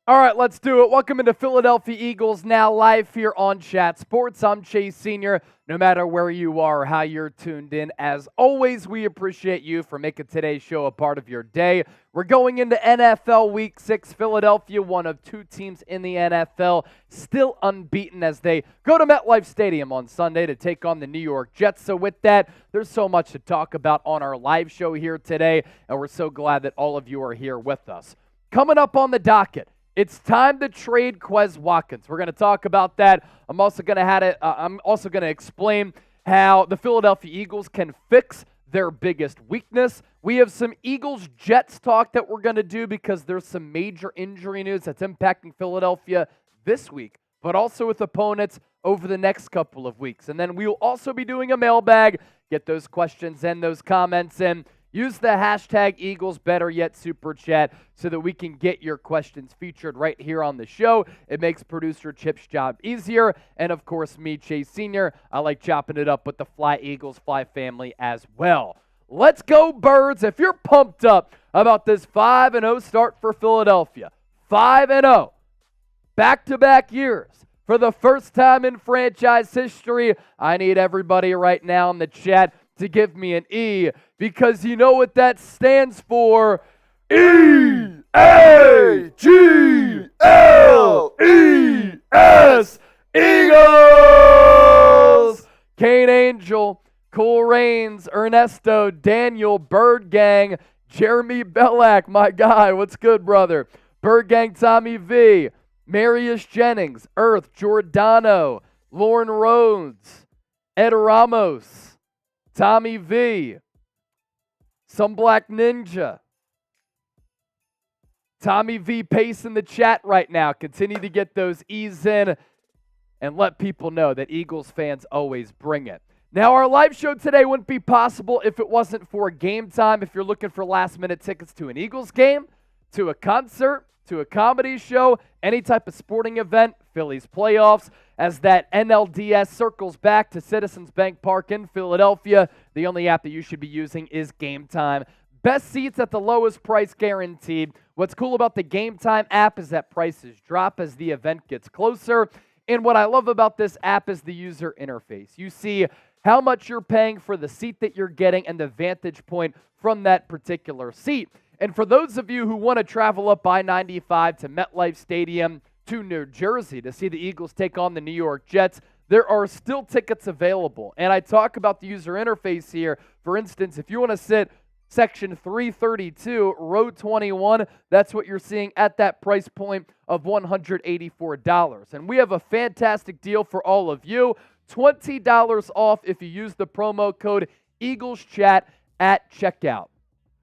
All right, let's do it. Welcome into Philadelphia Eagles Now live here on Chat Sports. I'm Chase Sr. No matter where you are or how you're tuned in, as always, we appreciate you for making today's show a part of your day. We're going into NFL Week 6. Philadelphia, one of two teams in the NFL, still unbeaten as they go to MetLife Stadium on Sunday to take on the New York Jets. So with that, there's so much to talk about on our live show here today, and we're so glad that all of you are here with us. Coming up on the docket, it's time to trade Quez Watkins. We're going to talk about that. I'm also going to explain how the Philadelphia Eagles can fix their biggest weakness. We have some Eagles-Jets talk that we're going to do because there's some major injury news that's impacting Philadelphia this week, but also with opponents over the next couple of weeks. And then we will also be doing a mailbag. Get those questions and those comments in. Use the hashtag EaglesBetterYet Super Chat so that we can get your questions featured right here on the show. It makes producer Chip's job easier. And, of course, me, Chase Sr., I like chopping it up with the Fly Eagles Fly family as well. Let's go, Birds. If you're pumped up about this 5-0 start for Philadelphia, 5-0, back-to-back years, for the first time in franchise history, I need everybody right now in the chat to give me an E, because you know what that stands for. E-A-G-L-E-S, Eagles! Kane Angel, Cole Raines, Ernesto, Daniel, Bird Gang, Jeremy Bellack, my guy, what's good, brother? Bird Gang, Tommy V, Marius Jennings, Earth, Giordano, Lauren Rhodes, Ed Ramos, Tommy V, Some Black Ninja, Tommy V Pace in the chat right now. Continue to get those E's in and let people know that Eagles fans always bring it. Now, our live show today wouldn't be possible if it wasn't for Game Time. If you're looking for last-minute tickets to an Eagles game, to a concert, to a comedy show, any type of sporting event, Phillies playoffs, as that NLDS circles back to Citizens Bank Park in Philadelphia, the only app that you should be using is Game Time. Best seats at the lowest price guaranteed. What's cool about the Game Time app is that prices drop as the event gets closer. And what I love about this app is the user interface. You see how much you're paying for the seat that you're getting and the vantage point from that particular seat. And for those of you who want to travel up I-95 to MetLife Stadium to New Jersey to see the Eagles take on the New York Jets, there are still tickets available. And I talk about the user interface here. For instance, if you want to sit section 332, row 21, that's what you're seeing at that price point of $184. And we have a fantastic deal for all of you. $20 off if you use the promo code EaglesChat at checkout.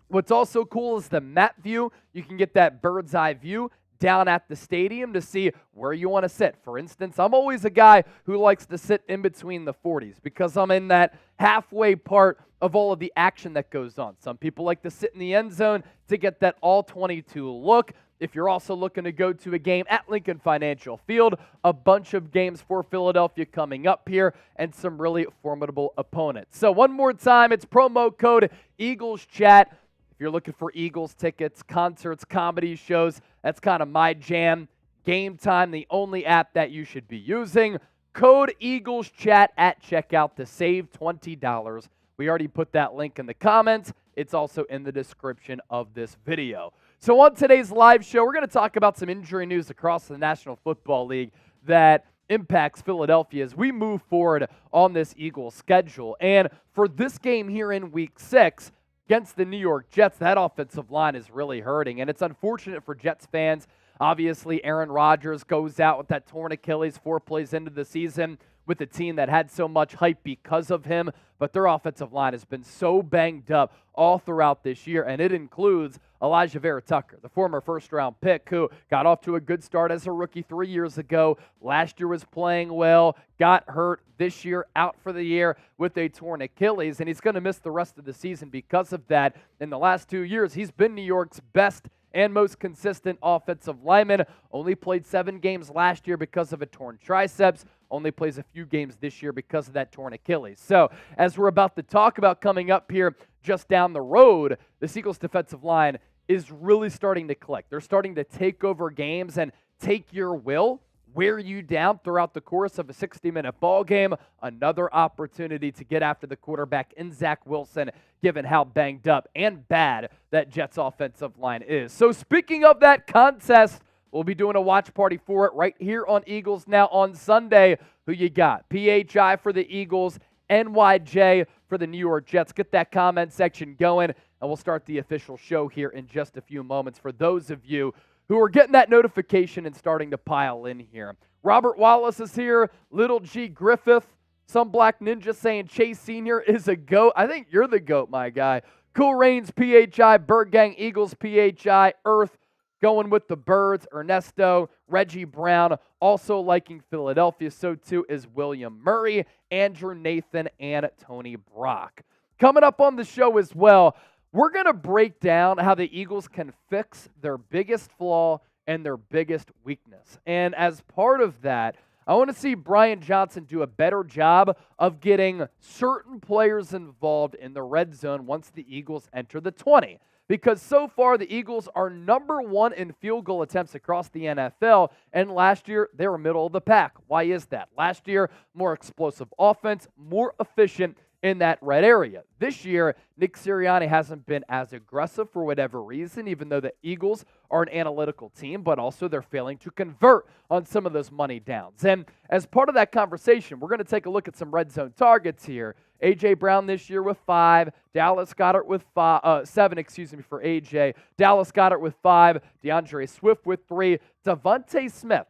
What's also cool is the map view. You can get that bird's eye view down at the stadium to see where you want to sit. For instance, I'm always a guy who likes to sit in between the 40s because I'm in that halfway part of all of the action that goes on. Some people like to sit in the end zone to get that all-22 look. If you're also looking to go to a game at Lincoln Financial Field, a bunch of games for Philadelphia coming up here and some really formidable opponents. So one more time, it's promo code EaglesChat. If you're looking for Eagles tickets, concerts, comedy shows, that's kind of my jam. Game Time, the only app that you should be using. Code EaglesChat at checkout to save $20. We already put that link in the comments. It's also in the description of this video. So on today's live show, we're going to talk about some injury news across the National Football League that impacts Philadelphia as we move forward on this Eagles schedule. And for this game here in Week 6, against the New York Jets, that offensive line is really hurting, and it's unfortunate for Jets fans. Obviously, Aaron Rodgers goes out with that torn Achilles 4 plays into the season with a team that had so much hype because of him, but their offensive line has been so banged up all throughout this year, and it includes Elijah Vera Tucker, the former first-round pick who got off to a good start as a rookie 3 years ago. Last year was playing well, got hurt this year, out for the year with a torn Achilles, and he's going to miss the rest of the season because of that. In the last 2 years, he's been New York's best and most consistent offensive lineman. Only played 7 games last year because of a torn triceps. Only plays a few games this year because of that torn Achilles. So, as we're about to talk about coming up here just down the road, the Eagles defensive line is really starting to click. They're starting to take over games and take your will, wear you down throughout the course of a 60-minute ball game. Another opportunity to get after the quarterback in Zach Wilson, given how banged up and bad that Jets offensive line is. So speaking of that contest, we'll be doing a watch party for it right here on Eagles Now on Sunday. Who you got? PHI for the Eagles, NYJ for the New York Jets. Get that comment section going, and we'll start the official show here in just a few moments for those of you who are getting that notification and starting to pile in here. Robert Wallace is here. Little G Griffith. Some Black Ninja saying Chase Sr. is a GOAT. I think you're the GOAT, my guy. Cool Rains, PHI. Bird Gang, Eagles, PHI. Earth, going with the Birds. Ernesto, Reggie Brown, also liking Philadelphia. So too is William Murray, Andrew Nathan, and Tony Brock. Coming up on the show as well, we're going to break down how the Eagles can fix their biggest flaw and their biggest weakness. And as part of that, I want to see Brian Johnson do a better job of getting certain players involved in the red zone once the Eagles enter the 20. Because so far, the Eagles are number one in field goal attempts across the NFL, and last year, they were middle of the pack. Why is that? Last year, more explosive offense, more efficient in that red area. This year, Nick Sirianni hasn't been as aggressive for whatever reason, even though the Eagles are an analytical team, but also they're failing to convert on some of those money downs. And as part of that conversation, we're going to take a look at some red zone targets here. A.J. Brown this year with 5, Dallas Goedert with 7 for A.J., Dallas Goedert with 5, DeAndre Swift with 3, Devontae Smith,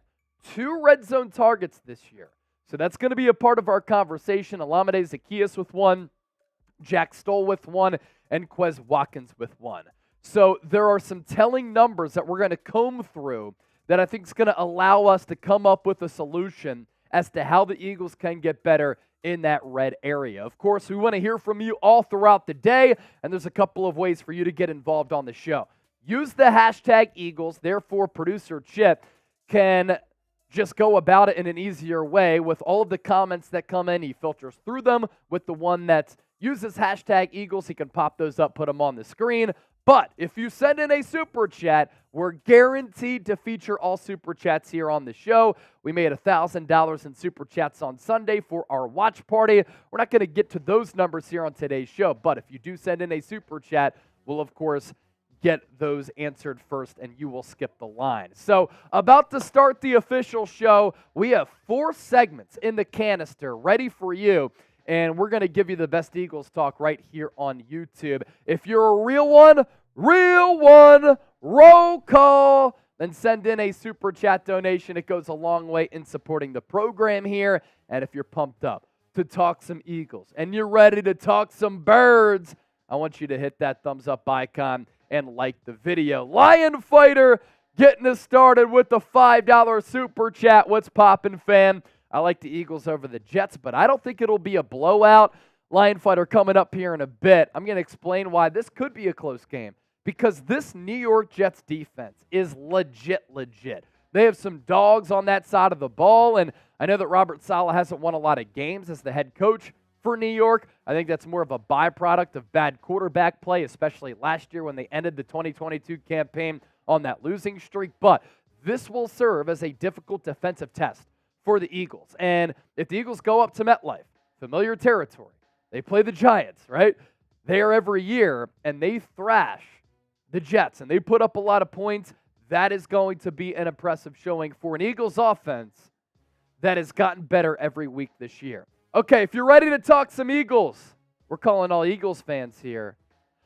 2 red zone targets this year. So that's going to be a part of our conversation. Olamide Zaccheaus with 1, Jack Stoll with 1, and Quez Watkins with 1. So there are some telling numbers that we're going to comb through that I think is going to allow us to come up with a solution as to how the Eagles can get better in that red area. Of course, we want to hear from you all throughout the day, and there's a couple of ways for you to get involved on the show. Use the hashtag Eagles, therefore producer Chip can just go about it in an easier way with all of the comments that come in. He filters through them with the one that uses hashtag Eagles. He can pop those up, put them on the screen. But if you send in a super chat, we're guaranteed to feature all super chats here on the show. We made $1,000 in super chats on Sunday for our watch party. We're not going to get to those numbers here on today's show, but if you do send in a super chat, we'll of course get those answered first, and you will skip the line. So about to start the official show, we have 4 segments in the canister ready for you, and we're going to give you the best Eagles talk right here on YouTube. If you're a real one, roll call, then send in a super chat donation. It goes a long way in supporting the program here, and if you're pumped up to talk some Eagles and you're ready to talk some Birds, I want you to hit that thumbs up icon and like the video. Lion Fighter getting us started with the $5 super chat. What's poppin', fam? I like the Eagles over the Jets, but I don't think it'll be a blowout. Lion Fighter coming up here in a bit. I'm going to explain why this could be a close game, because this New York Jets defense is legit. They have some dogs on that side of the ball, and I know that Robert Saleh hasn't won a lot of games as the head coach for New York. I think that's more of a byproduct of bad quarterback play, especially last year when they ended the 2022 campaign on that losing streak. But this will serve as a difficult defensive test for the Eagles. And if the Eagles go up to MetLife, familiar territory, they play the Giants, right? There every year, and they thrash the Jets, and they put up a lot of points. That is going to be an impressive showing for an Eagles offense that has gotten better every week this year. Okay, if you're ready to talk some Eagles, we're calling all Eagles fans here.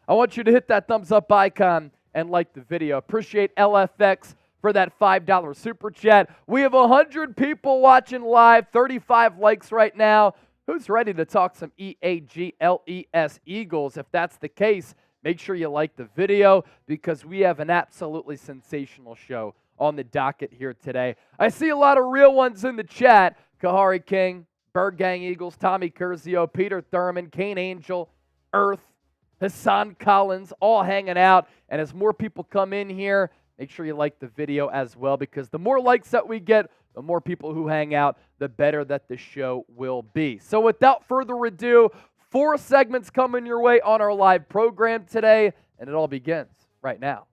I want you to hit that thumbs up icon and like the video. Appreciate LFX for that $5 super chat. We have 100 people watching live, 35 likes right now. Who's ready to talk some EAGLES Eagles? If that's the case, make sure you like the video because we have an absolutely sensational show on the docket here today. I see a lot of real ones in the chat. Kahari King, Bird Gang Eagles, Tommy Curzio, Peter Thurman, Kane Angel, Earth, Hassan Collins, all hanging out. And as more people come in here, make sure you like the video as well, because the more likes that we get, the more people who hang out, the better that the show will be. So without further ado, 4 segments coming your way on our live program today, and it all begins right now.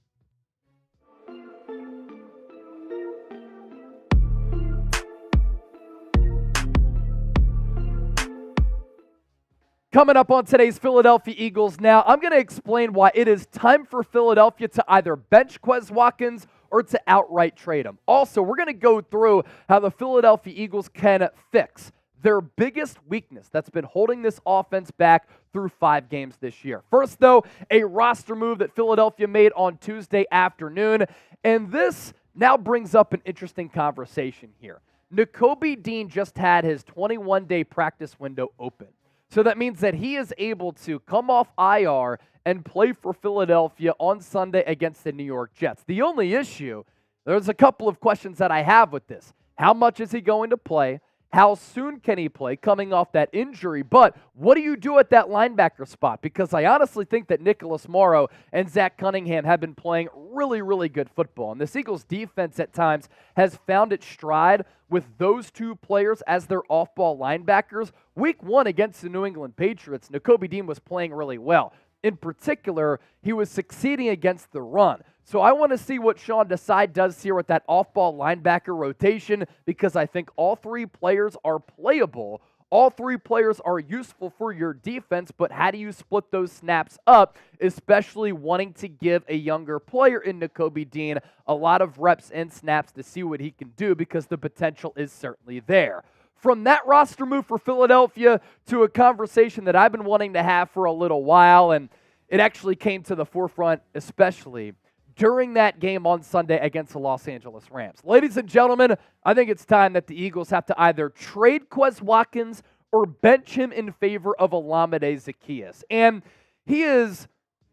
Coming up on today's Philadelphia Eagles now, I'm going to explain why it is time for Philadelphia to either bench Quez Watkins or to outright trade him. Also, we're going to go through how the Philadelphia Eagles can fix their biggest weakness that's been holding this offense back through 5 games this year. First, though, a roster move that Philadelphia made on Tuesday afternoon, and this now brings up an interesting conversation here. Nakobe Dean just had his 21-day practice window open. So that means that he is able to come off IR and play for Philadelphia on Sunday against the New York Jets. The only issue, there's a couple of questions that I have with this. How much is he going to play? How soon can he play coming off that injury? But what do you do at that linebacker spot? Because I honestly think that Nicholas Morrow and Zach Cunningham have been playing really, really good football. And this Eagles defense at times has found its stride with those two players as their off-ball linebackers. Week 1 against the New England Patriots, Nakobe Dean was playing really well. In particular, he was succeeding against the run. So I want to see what Sean Desai does here with that off-ball linebacker rotation because I think all 3 players are playable. All 3 players are useful for your defense, but how do you split those snaps up, especially wanting to give a younger player in Nakobe Dean a lot of reps and snaps to see what he can do because the potential is certainly there. From that roster move for Philadelphia to a conversation that I've been wanting to have for a little while, and it actually came to the forefront especially during that game on Sunday against the Los Angeles Rams. Ladies and gentlemen, I think it's time that the Eagles have to either trade Quez Watkins or bench him in favor of Olamide Zaccheaus. And he is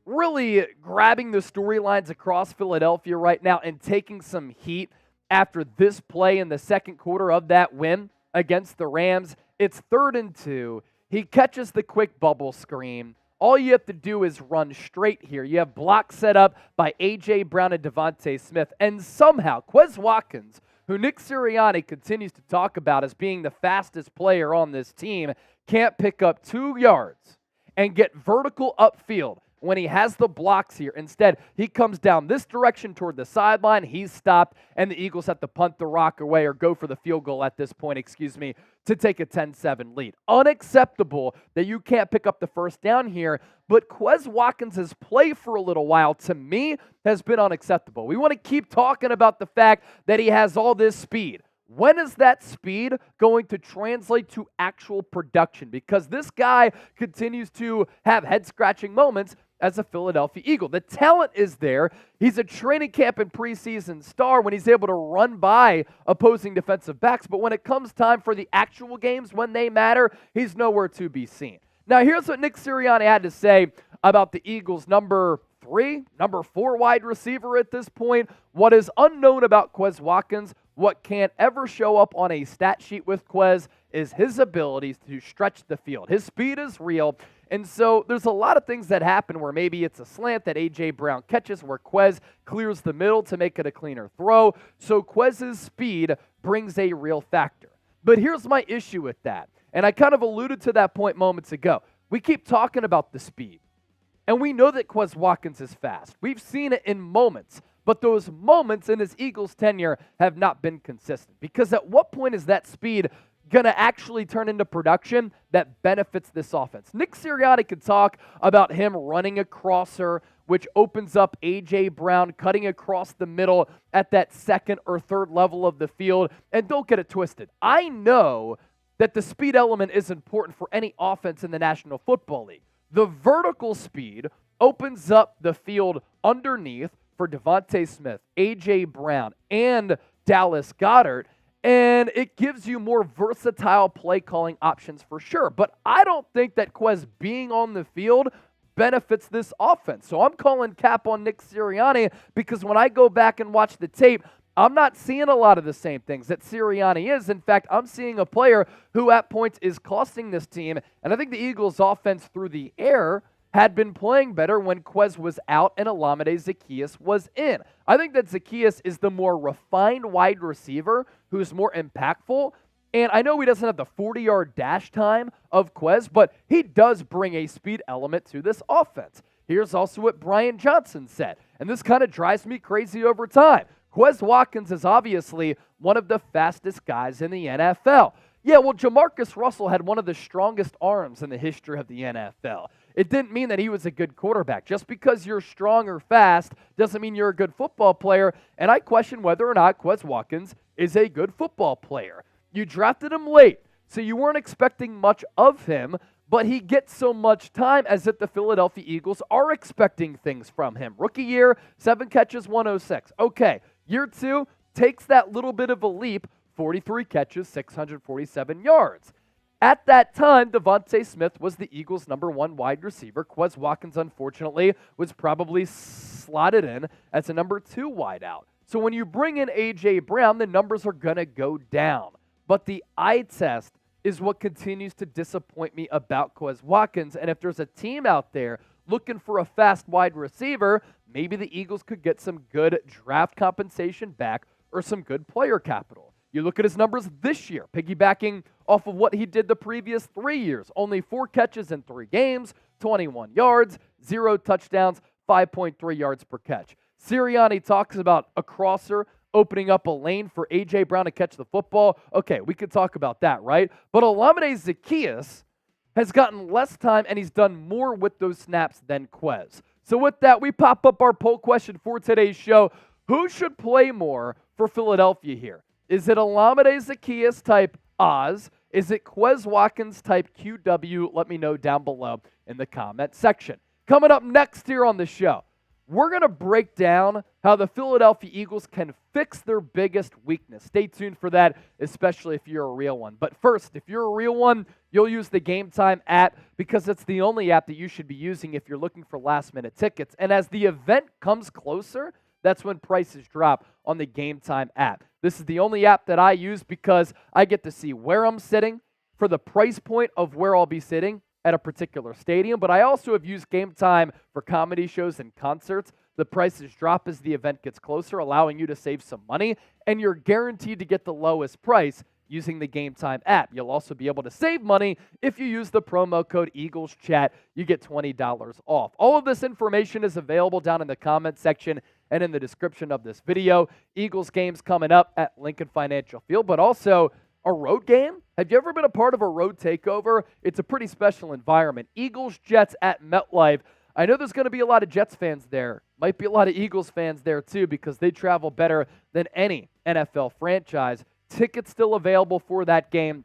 really grabbing the storylines across Philadelphia right now and taking some heat after this play in the second quarter of that win against the Rams. It's 3rd and 2. He catches the quick bubble screen. All you have to do is run straight here. You have blocks set up by A.J. Brown and Devontae Smith. And somehow, Quez Watkins, who Nick Sirianni continues to talk about as being the fastest player on this team, can't pick up 2 yards and get vertical upfield when he has the blocks here. Instead, he comes down this direction toward the sideline. He's stopped, and the Eagles have to punt the rock away or go for the field goal at this point, to take a 10-7 lead. Unacceptable that you can't pick up the first down here, but Quez Watkins' play for a little while, to me, has been unacceptable. We want to keep talking about the fact that he has all this speed. When is that speed going to translate to actual production? Because this guy continues to have head-scratching moments as a Philadelphia Eagle. The talent is there. He's a training camp and preseason star when he's able to run by opposing defensive backs. But when it comes time for the actual games, when they matter, he's nowhere to be seen. Now, here's what Nick Sirianni had to say about the Eagles' number 4 wide receiver at this point. What is unknown about Quez Watkins, what can't ever show up on a stat sheet with Quez, is his abilities to stretch the field. His speed is real. And so there's a lot of things that happen where maybe it's a slant that A.J. Brown catches where Quez clears the middle to make it a cleaner throw. So Quez's speed brings a real factor. But here's my issue with that. And I kind of alluded to that point moments ago. We keep talking about the speed. And we know that Quez Watkins is fast. We've seen it in moments. But those moments in his Eagles tenure have not been consistent. Because at what point is that speed going to actually turn into production that benefits this offense? Nick Sirianni could talk about him running a crosser, which opens up A.J. Brown cutting across the middle at that 2nd or 3rd level of the field. And don't get it twisted. I know that the speed element is important for any offense in the National Football League. The vertical speed opens up the field underneath for Devontae Smith, A.J. Brown, and Dallas Goedert. And it gives you more versatile play calling options for sure. But I don't think that Quez being on the field benefits this offense. So I'm calling cap on Nick Sirianni because when I go back and watch the tape, I'm not seeing a lot of the same things that Sirianni is. In fact, I'm seeing a player who at points is costing this team. And I think the Eagles' offense through the air had been playing better when Quez was out and Olamide Zaccheaus was in. I think that Zaccheaus is the more refined wide receiver who's more impactful. And I know he doesn't have the 40-yard dash time of Quez, but he does bring a speed element to this offense. Here's also what Brian Johnson said, and this kind of drives me crazy over time. Quez Watkins is obviously one of the fastest guys in the NFL. Yeah, well, Jamarcus Russell had one of the strongest arms in the history of the NFL. It didn't mean that he was a good quarterback. Just because you're strong or fast doesn't mean you're a good football player, and I question whether or not Quez Watkins is a good football player. You drafted him late, so you weren't expecting much of him, but he gets so much time as if the Philadelphia Eagles are expecting things from him. Rookie year, 7 catches, 106. Okay, year 2 takes that little bit of a leap, 43 catches, 647 yards. At that time, Devontae Smith was the Eagles' #1 wide receiver. Quez Watkins, unfortunately, was probably slotted in as a #2 wideout. So when you bring in A.J. Brown, the numbers are going to go down. But the eye test is what continues to disappoint me about Quez Watkins. And if there's a team out there looking for a fast wide receiver, maybe the Eagles could get some good draft compensation back or some good player capital. You look at his numbers this year, piggybacking off of what he did the previous 3 years. Only 4 catches in 3 games, 21 yards, 0 touchdowns, 5.3 yards per catch. Sirianni talks about a crosser opening up a lane for A.J. Brown to catch the football. Okay, we could talk about that, right? But Olamide Zaccheaus has gotten less time, and he's done more with those snaps than Quez. So with that, we pop up our poll question for today's show. Who should play more for Philadelphia here? Is it Olamide Zaccheaus type Oz? Is it Quez Watkins type QW? Let me know down below in the comment section. Coming up next here on the show, we're going to break down how the Philadelphia Eagles can fix their biggest weakness. Stay tuned for that, especially if you're a real one. But first, if you're a real one, you'll use the Game Time app because it's the only app that you should be using if you're looking for last-minute tickets. And as the event comes closer, that's when prices drop on the Game Time app. This is the only app that I use because I get to see where I'm sitting for the price point of where I'll be sitting at a particular stadium, but I also have used Game Time for comedy shows and concerts. The prices drop as the event gets closer, allowing you to save some money, and you're guaranteed to get the lowest price using the Game Time app. You'll also be able to save money if you use the promo code EaglesChat. You get $20 off. All of this information is available down in the comment section and in the description of this video. Eagles games coming up at Lincoln Financial Field, but also a road game? Have you ever been a part of a road takeover? It's a pretty special environment. Eagles-Jets at MetLife. I know there's going to be a lot of Jets fans there. Might be a lot of Eagles fans there too because they travel better than any NFL franchise. Tickets still available for that game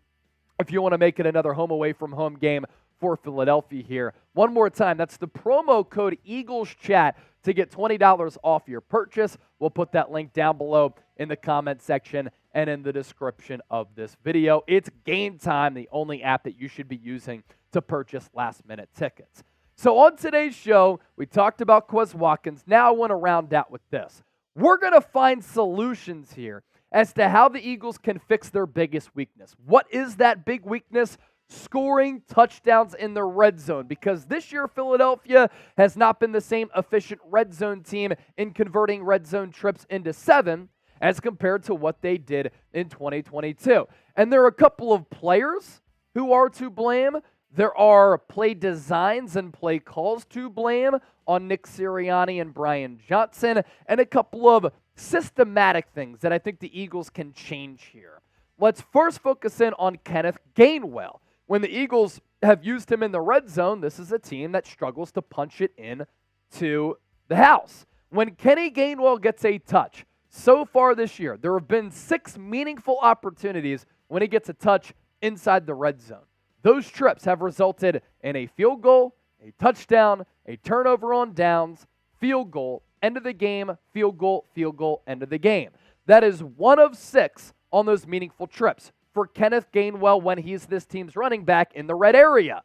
if you want to make it another home away from home game for Philadelphia here. One more time, that's the promo code EaglesChat to get $20 off your purchase. We'll put that link down below in the comment section and in the description of this video. It's Game Time, the only app that you should be using to purchase last-minute tickets. So on today's show, we talked about Quez Watkins. Now I want to round out with this. We're going to find solutions here as to how the Eagles can fix their biggest weakness. What is that big weakness? Scoring touchdowns in the red zone, because this year Philadelphia has not been the same efficient red zone team in converting red zone trips into 7 as compared to what they did in 2022. And there are a couple of players who are to blame. There are play designs and play calls to blame on Nick Sirianni and Brian Johnson, and a couple of systematic things that I think the Eagles can change here. Let's first focus in on Kenneth Gainwell. When the Eagles have used him in the red zone, this is a team that struggles to punch it in to the house. When Kenny Gainwell gets a touch, so far this year, there have been 6 meaningful opportunities when he gets a touch inside the red zone. Those trips have resulted in a field goal, a touchdown, a turnover on downs, field goal, end of the game, field goal, end of the game. That is 1 of 6 on those meaningful trips for Kenneth Gainwell when he's this team's running back in the red area.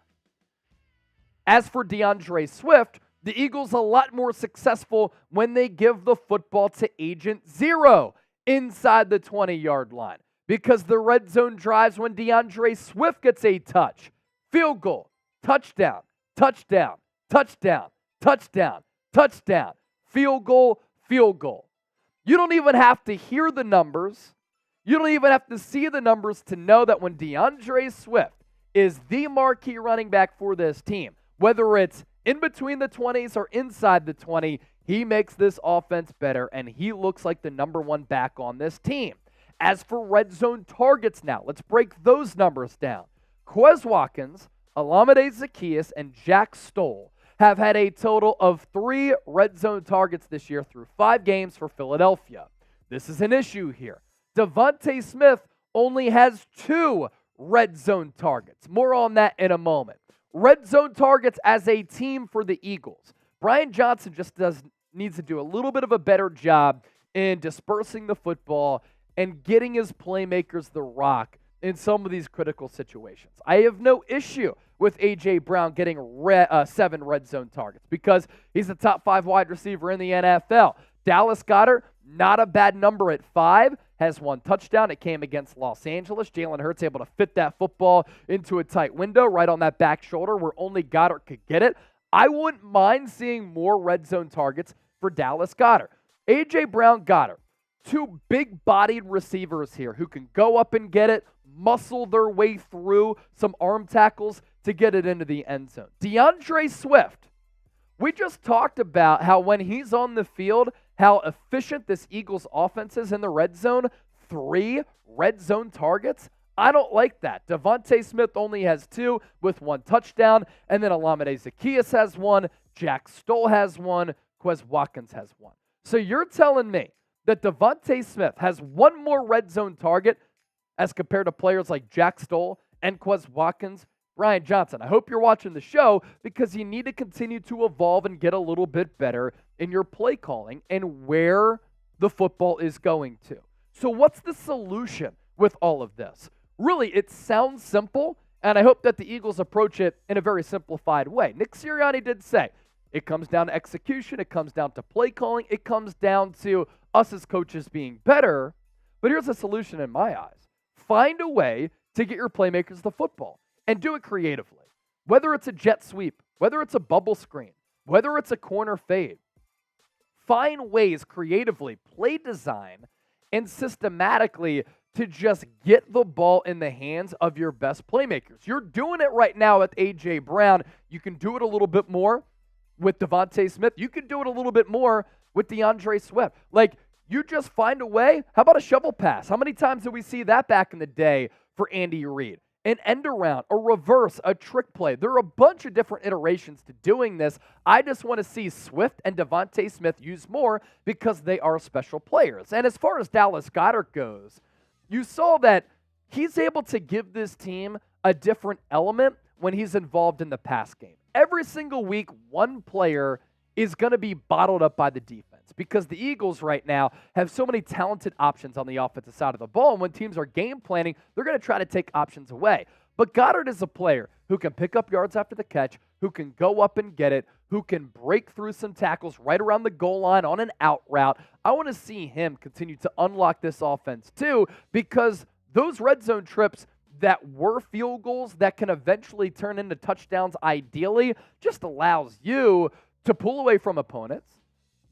As for DeAndre Swift, the Eagles a lot more successful when they give the football to Agent Zero inside the 20-yard line, because the red zone drives when DeAndre Swift gets a touch. Field goal, touchdown, touchdown, touchdown, touchdown, touchdown, field goal, field goal. You don't even have to hear the numbers. You don't even have to see the numbers to know that when DeAndre Swift is the marquee running back for this team, whether it's in between the 20s or inside the 20, he makes this offense better, and he looks like the #1 back on this team. As for red zone targets now, let's break those numbers down. Quez Watkins, Olamide Zaccheaus, and Jack Stoll have had a total of 3 red zone targets this year through 5 games for Philadelphia. This is an issue here. Devontae Smith only has 2 red zone targets. More on that in a moment. Red zone targets as a team for the Eagles. Brian Johnson just needs to do a little bit of a better job in dispersing the football and getting his playmakers the rock in some of these critical situations. I have no issue with A.J. Brown getting 7 red zone targets because he's the top 5 wide receiver in the NFL. Dallas Goedert, not a bad number at 5, has 1 touchdown. It came against Los Angeles. Jalen Hurts able to fit that football into a tight window right on that back shoulder where only Goedert could get it. I wouldn't mind seeing more red zone targets for Dallas Goedert. A.J. Brown, Goedert, 2 big-bodied receivers here who can go up and get it, muscle their way through some arm tackles to get it into the end zone. DeAndre Swift, we just talked about how when he's on the field, how efficient this Eagles offense is in the red zone. 3 red zone targets. I don't like that. Devontae Smith only has 2 with 1 touchdown, and then Olamide Zaccheaus has 1, Jack Stoll has 1, Quez Watkins has 1. So you're telling me that Devontae Smith has 1 more red zone target as compared to players like Jack Stoll and Quez Watkins? Brian Johnson, I hope you're watching the show because you need to continue to evolve and get a little bit better in your play calling and where the football is going to. So what's the solution with all of this? Really, it sounds simple, and I hope that the Eagles approach it in a very simplified way. Nick Sirianni did say, it comes down to execution, it comes down to play calling, it comes down to us as coaches being better. But here's a solution in my eyes. Find a way to get your playmakers the football and do it creatively. Whether it's a jet sweep, whether it's a bubble screen, whether it's a corner fade. Find ways creatively, play design, and systematically to just get the ball in the hands of your best playmakers. You're doing it right now with A.J. Brown. You can do it a little bit more with Devontae Smith. You can do it a little bit more with DeAndre Swift. Like, you just find a way. How about a shovel pass? How many times did we see that back in the day for Andy Reid? An end around, a reverse, a trick play. There are a bunch of different iterations to doing this. I just want to see Swift and Devontae Smith use more because they are special players. And as far as Dallas Goedert goes, you saw that he's able to give this team a different element when he's involved in the pass game. Every single week, one player is going to be bottled up by the defense because the Eagles right now have so many talented options on the offensive side of the ball. And when teams are game planning, they're going to try to take options away. But Goedert is a player who can pick up yards after the catch, who can go up and get it, who can break through some tackles right around the goal line on an out route. I want to see him continue to unlock this offense too, because those red zone trips that were field goals that can eventually turn into touchdowns ideally just allows you to pull away from opponents,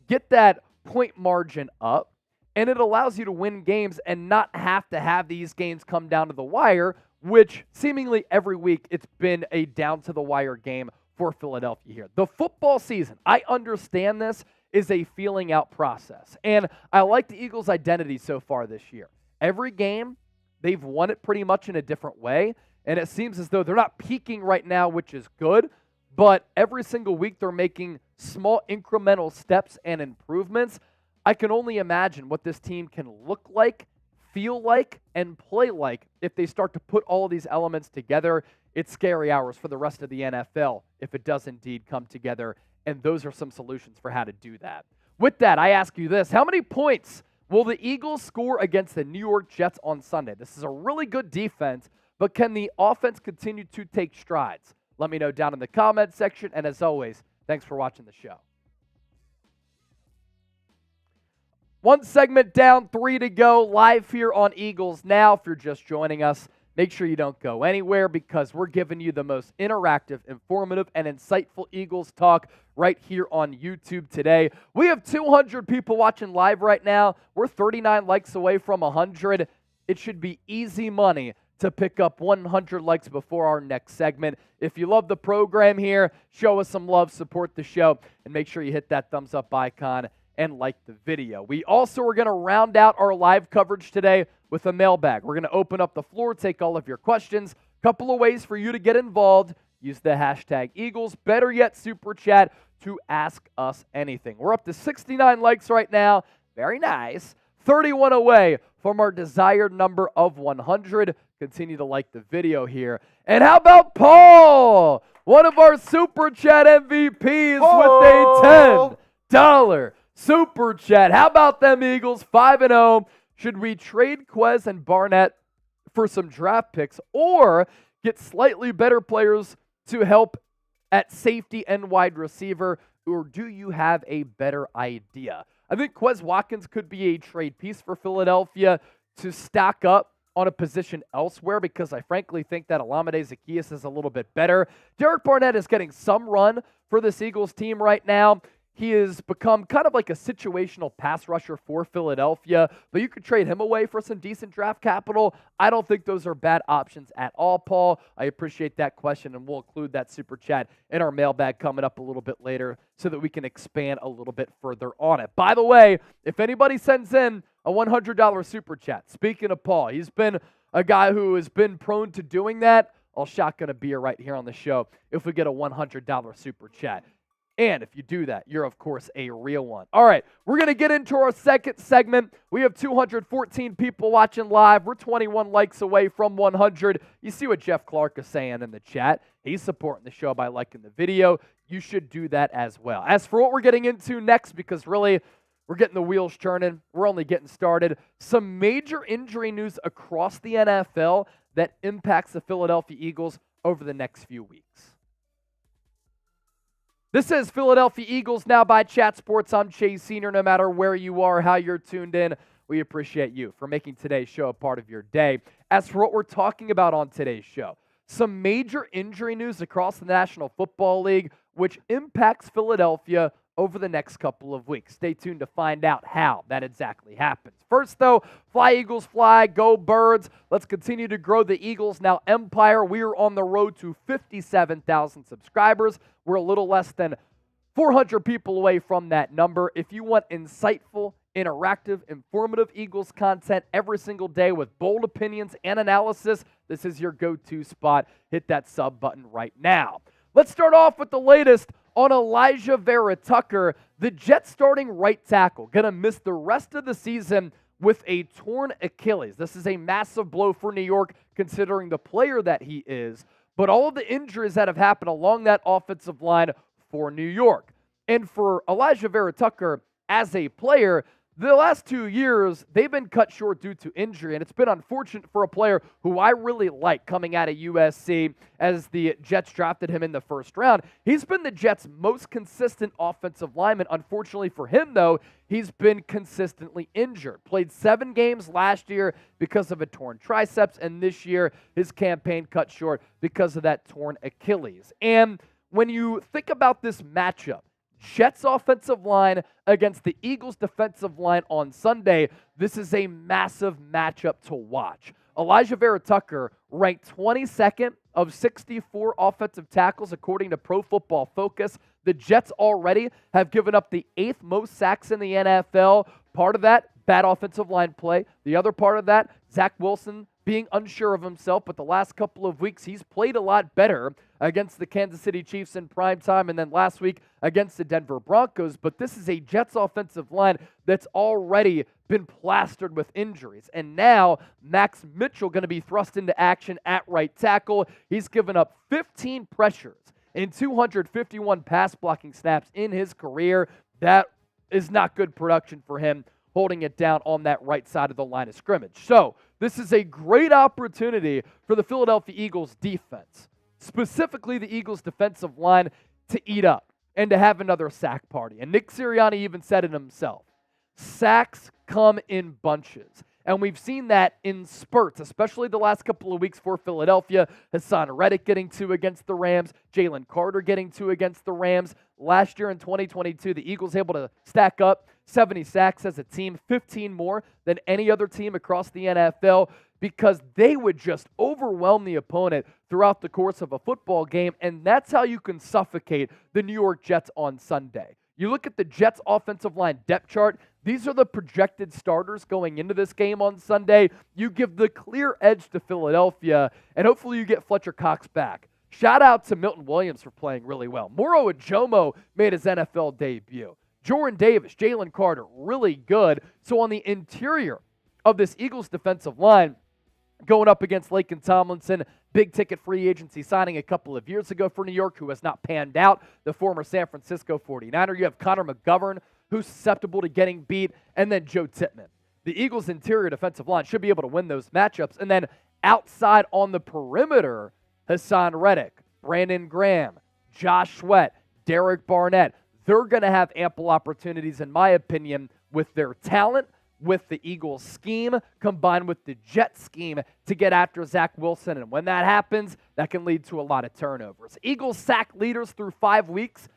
get that point margin up, and it allows you to win games and not have to have these games come down to the wire, which seemingly every week it's been a down-to-the-wire game for Philadelphia here. The football season, I understand this, is a feeling-out process, and I like the Eagles' identity so far this year. Every game, they've won it pretty much in a different way, and it seems as though they're not peaking right now, which is good, but every single week they're making small incremental steps and improvements. I can only imagine what this team can look like, feel like, and play like if they start to put all of these elements together. It's scary hours for the rest of the NFL if it does indeed come together, and those are some solutions for how to do that. With that, I ask you this. How many points will the Eagles score against the New York Jets on Sunday? This is a really good defense, but can the offense continue to take strides? Let me know down in the comments section, and as always, thanks for watching the show. One segment down, 3 to go, live here on Eagles Now. If you're just joining us, make sure you don't go anywhere because we're giving you the most interactive, informative, and insightful Eagles talk right here on YouTube today. We have 200 people watching live right now. We're 39 likes away from 100. It should be easy money to pick up 100 likes before our next segment. If you love the program here, show us some love, support the show, and make sure you hit that thumbs up icon and like the video. We also are going to round out our live coverage today with a mailbag. We're going to open up the floor, take all of your questions. Couple of ways for you to get involved. Use the hashtag Eagles, better yet, Super Chat to ask us anything. We're up to 69 likes right now. Very nice. 31 away from our desired number of 100. Continue to like the video here. And how about Paul? One of our Super Chat MVPs with a $10 Super Chat. How about them Eagles? 5-0. Should we trade Quez and Barnett for some draft picks or get slightly better players to help at safety and wide receiver? Or do you have a better idea? I think Quez Watkins could be a trade piece for Philadelphia to stack up on a position elsewhere because I frankly think that Olamide Zaccheaus is a little bit better. Derek Barnett is getting some run for this Eagles team right now. He has become kind of like a situational pass rusher for Philadelphia, but you could trade him away for some decent draft capital. I don't think those are bad options at all, Paul. I appreciate that question, and we'll include that Super Chat in our mailbag coming up a little bit later so that we can expand a little bit further on it. By the way, if anybody sends in a $100 Super Chat, speaking of Paul, he's been a guy who has been prone to doing that. I'll shotgun a beer right here on the show if we get a $100 Super Chat. And if you do that, you're, of course, a real one. All right, we're going to get into our second segment. We have 214 people watching live. We're 21 likes away from 100. You see what Jeff Clark is saying in the chat. He's supporting the show by liking the video. You should do that as well. As for what we're getting into next, because really, we're getting the wheels turning. We're only getting started. Some major injury news across the NFL that impacts the Philadelphia Eagles over the next few weeks. This is Philadelphia Eagles Now by Chat Sports. I'm Chase Senior. No matter where you are, how you're tuned in, we appreciate you for making today's show a part of your day. As for what we're talking about on today's show, some major injury news across the National Football League, which impacts Philadelphia over the next couple of weeks. Stay tuned to find out how that exactly happens. First, though, fly Eagles fly, go Birds. Let's continue to grow the Eagles Now empire. We are on the road to 57,000 subscribers. We're a little less than 400 people away from that number. If you want insightful, interactive, informative Eagles content every single day with bold opinions and analysis, this is your go-to spot. Hit that sub button right now. Let's start off with the latest on Alijah Vera-Tucker, the Jets starting right tackle, going to miss the rest of the season with a torn Achilles. This is a massive blow for New York considering the player that he is, but all of the injuries that have happened along that offensive line for New York. And for Alijah Vera-Tucker as a player, the last 2 years, they've been cut short due to injury, and it's been unfortunate for a player who I really like coming out of USC as the Jets drafted him in the first round. He's been the Jets' most consistent offensive lineman. Unfortunately for him, though, he's been consistently injured. Played 7 games last year because of a torn triceps, and this year his campaign cut short because of that torn Achilles. And when you think about this matchup, Jets offensive line against the Eagles defensive line on Sunday, this is a massive matchup to watch. Alijah Vera-Tucker ranked 22nd of 64 offensive tackles according to Pro Football Focus. The Jets already have given up the 8th most sacks in the NFL. Part of that, bad offensive line play. The other part of that, Zach Wilson being unsure of himself, but the last couple of weeks he's played a lot better against the Kansas City Chiefs in primetime and then last week against the Denver Broncos. But this is a Jets offensive line that's already been plastered with injuries. And now Max Mitchell going to be thrust into action at right tackle. He's given up 15 pressures in 251 pass blocking snaps in his career. That is not good production for him, holding it down on that right side of the line of scrimmage. So this is a great opportunity for the Philadelphia Eagles defense, specifically the Eagles defensive line, to eat up and to have another sack party. And Nick Sirianni even said it himself. Sacks come in bunches. And we've seen that in spurts, especially the last couple of weeks for Philadelphia. Hassan Reddick getting 2 against the Rams. Jalen Carter getting 2 against the Rams. Last year in 2022, the Eagles able to stack up 70 sacks as a team, 15 more than any other team across the NFL, because they would just overwhelm the opponent throughout the course of a football game, and that's how you can suffocate the New York Jets on Sunday. You look at the Jets' offensive line depth chart. These are the projected starters going into this game on Sunday. You give the clear edge to Philadelphia, and hopefully you get Fletcher Cox back. Shout out to Milton Williams for playing really well. Moro Ajomo made his NFL debut. Jordan Davis, Jalen Carter, really good. So on the interior of this Eagles defensive line, going up against Laken Tomlinson, big-ticket free agency signing a couple of years ago for New York, who has not panned out, the former San Francisco 49er. You have Connor McGovern, who's susceptible to getting beat, and then Joe Tippmann. The Eagles' interior defensive line should be able to win those matchups. And then outside on the perimeter, Hassan Reddick, Brandon Graham, Josh Sweat, Derek Barnett. They're going to have ample opportunities, in my opinion, with their talent, with the Eagles scheme, combined with the Jets scheme to get after Zach Wilson. And when that happens, that can lead to a lot of turnovers. Eagles sack leaders through 5 weeks.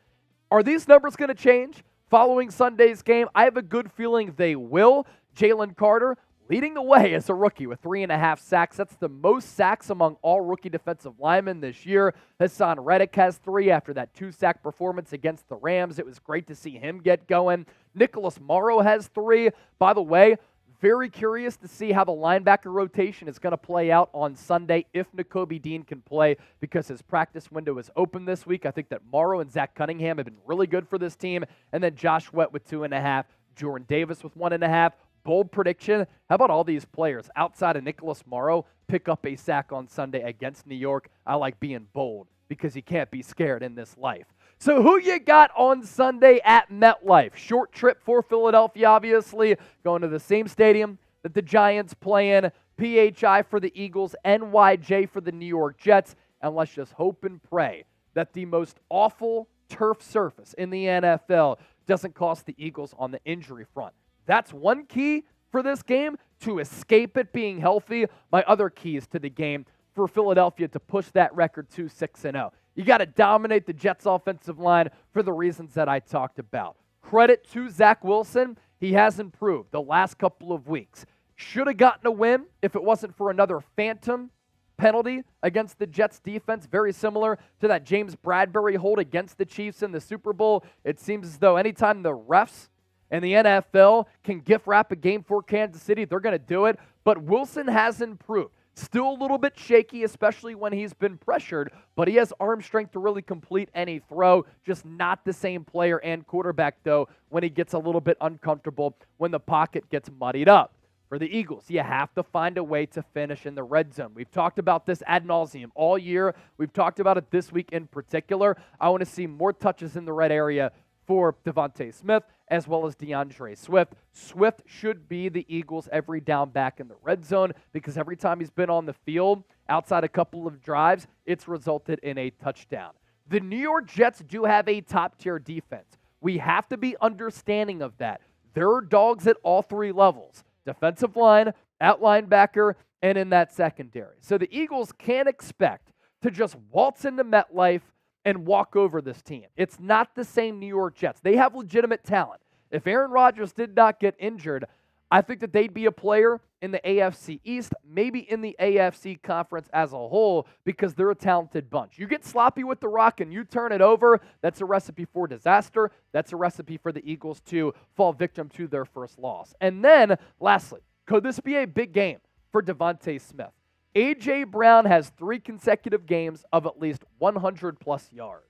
Are these numbers going to change following Sunday's game? I have a good feeling they will. Jalen Carter leading the way as a rookie with 3.5 sacks. That's the most sacks among all rookie defensive linemen this year. Hassan Reddick has 3 after that 2-sack performance against the Rams. It was great to see him get going. Nicholas Morrow has 3. By the way, very curious to see how the linebacker rotation is going to play out on Sunday if Nakobe Dean can play, because his practice window is open this week. I think that Morrow and Zach Cunningham have been really good for this team. And then Josh Sweat with 2.5, Jordan Davis with 1.5. Bold prediction. How about all these players outside of Nicholas Morrow pick up a sack on Sunday against New York? I like being bold because you can't be scared in this life. So who you got on Sunday at MetLife? Short trip for Philadelphia, obviously. Going to the same stadium that the Giants play in. PHI for the Eagles, NYJ for the New York Jets. And let's just hope and pray that the most awful turf surface in the NFL doesn't cost the Eagles on the injury front. That's one key for this game, to escape it being healthy. My other keys to the game for Philadelphia to push that record to 6-0. You got to dominate the Jets' offensive line for the reasons that I talked about. Credit to Zach Wilson. He has improved the last couple of weeks. Should have gotten a win if it wasn't for another phantom penalty against the Jets defense, very similar to that James Bradbury hold against the Chiefs in the Super Bowl. It seems as though anytime the refs and the NFL can gift wrap a game for Kansas City, they're going to do it. But Wilson has improved. Still a little bit shaky, especially when he's been pressured, but he has arm strength to really complete any throw. Just not the same player and quarterback, though, when he gets a little bit uncomfortable, when the pocket gets muddied up. For the Eagles, you have to find a way to finish in the red zone. We've talked about this ad nauseum all year. We've talked about it this week in particular. I want to see more touches in the red area for Devontae Smith, as well as DeAndre Swift. Swift should be the Eagles' every down back in the red zone, because every time he's been on the field, outside a couple of drives, it's resulted in a touchdown. The New York Jets do have a top-tier defense. We have to be understanding of that. There are dogs at all 3 levels: defensive line, at linebacker, and in that secondary. So the Eagles can't expect to just waltz into MetLife and walk over this team. It's not the same New York Jets. They have legitimate talent. If Aaron Rodgers did not get injured, I think that they'd be a player in the AFC East, maybe in the AFC conference as a whole, because they're a talented bunch. You get sloppy with the rock and you turn it over, that's a recipe for disaster. That's a recipe for the Eagles to fall victim to their first loss. And then, lastly, could this be a big game for Devontae Smith? A.J. Brown has 3 consecutive games of at least 100-plus yards.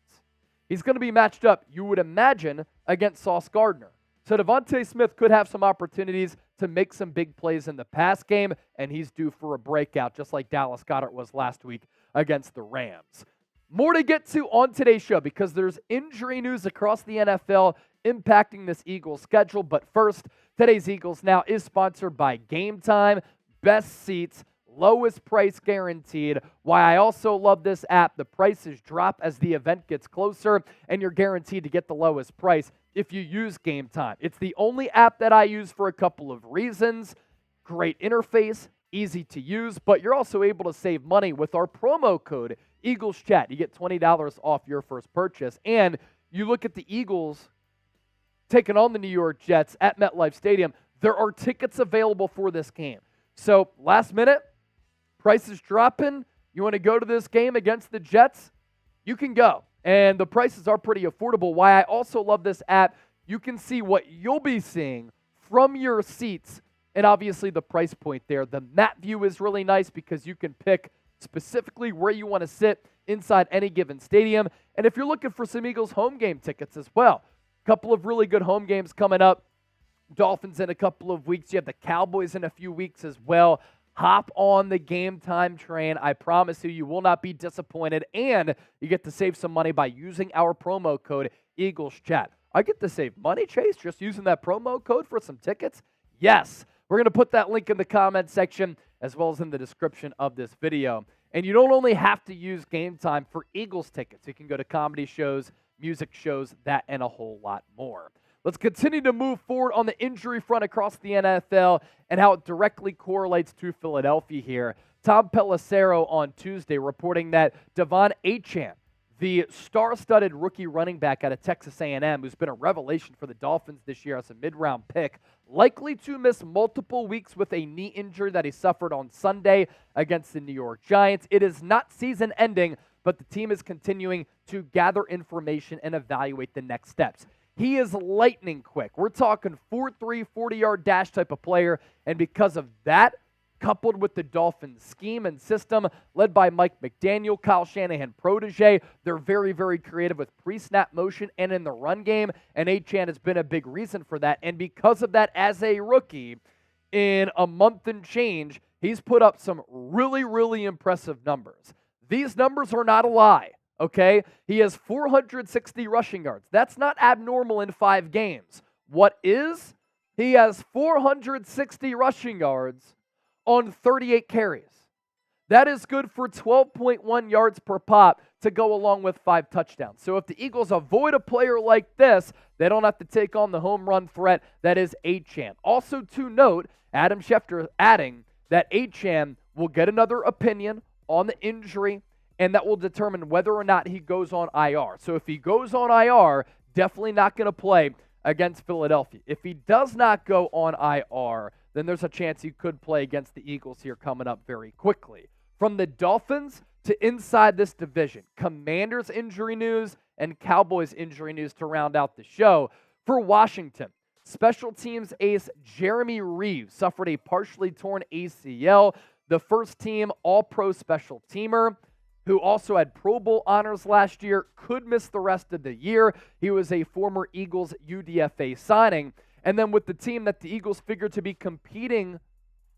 He's going to be matched up, you would imagine, against Sauce Gardner. So Devontae Smith could have some opportunities to make some big plays in the pass game, and he's due for a breakout, just like Dallas Goedert was last week against the Rams. More to get to on today's show, because there's injury news across the NFL impacting this Eagles schedule. But first, today's Eagles Now is sponsored by Game Time. Best seats, lowest price guaranteed. Why I also love this app: the prices drop as the event gets closer, and you're guaranteed to get the lowest price if you use Game Time. It's the only app that I use for a couple of reasons. Great interface, easy to use, but you're also able to save money with our promo code EaglesChat. You get $20 off your first purchase, and you look at the Eagles taking on the New York Jets at MetLife Stadium. There are tickets available for this game. So last minute, prices dropping. You want to go to this game against the Jets? You can go. And the prices are pretty affordable. Why I also love this app, you can see what you'll be seeing from your seats and obviously the price point there. The map view is really nice because you can pick specifically where you want to sit inside any given stadium. And if you're looking for some Eagles home game tickets as well, a couple of really good home games coming up. Dolphins in a couple of weeks. You have the Cowboys in a few weeks as well. Hop on the Game Time train. I promise you will not be disappointed. And you get to save some money by using our promo code EaglesChat. I get to save money, Chase, just using that promo code for some tickets? Yes. We're going to put that link in the comment section as well as in the description of this video. And you don't only have to use Game Time for Eagles tickets. You can go to comedy shows, music shows, that, and a whole lot more. Let's continue to move forward on the injury front across the NFL and how it directly correlates to Philadelphia here. Tom Pelissero on Tuesday reporting that Devon Achane, the star-studded rookie running back out of Texas A&M, who's been a revelation for the Dolphins this year as a mid-round pick, likely to miss multiple weeks with a knee injury that he suffered on Sunday against the New York Giants. It is not season-ending, but the team is continuing to gather information and evaluate the next steps. He is lightning quick. We're talking 4.3, 40-yard dash type of player, and because of that, coupled with the Dolphins' scheme and system led by Mike McDaniel, Kyle Shanahan protege, they're very, very creative with pre-snap motion and in the run game, and Achane has been a big reason for that. And because of that, as a rookie, in a month and change, he's put up some really, really impressive numbers. These numbers are not a lie. Okay, he has 460 rushing yards. That's not abnormal in 5 games. What is? He has 460 rushing yards on 38 carries. That is good for 12.1 yards per pop to go along with 5 touchdowns. So if the Eagles avoid a player like this, they don't have to take on the home run threat that is Achane. Also to note, Adam Schefter adding that Achane will get another opinion on the injury, and that will determine whether or not he goes on IR. So if he goes on IR, definitely not going to play against Philadelphia. If he does not go on IR, then there's a chance he could play against the Eagles here coming up very quickly. From the Dolphins to inside this division, Commanders injury news and Cowboys injury news to round out the show. For Washington, special teams ace Jeremy Reeves suffered a partially torn ACL. The first team All-Pro special teamer, who also had Pro Bowl honors last year, could miss the rest of the year. He was a former Eagles UDFA signing. And then with the team that the Eagles figured to be competing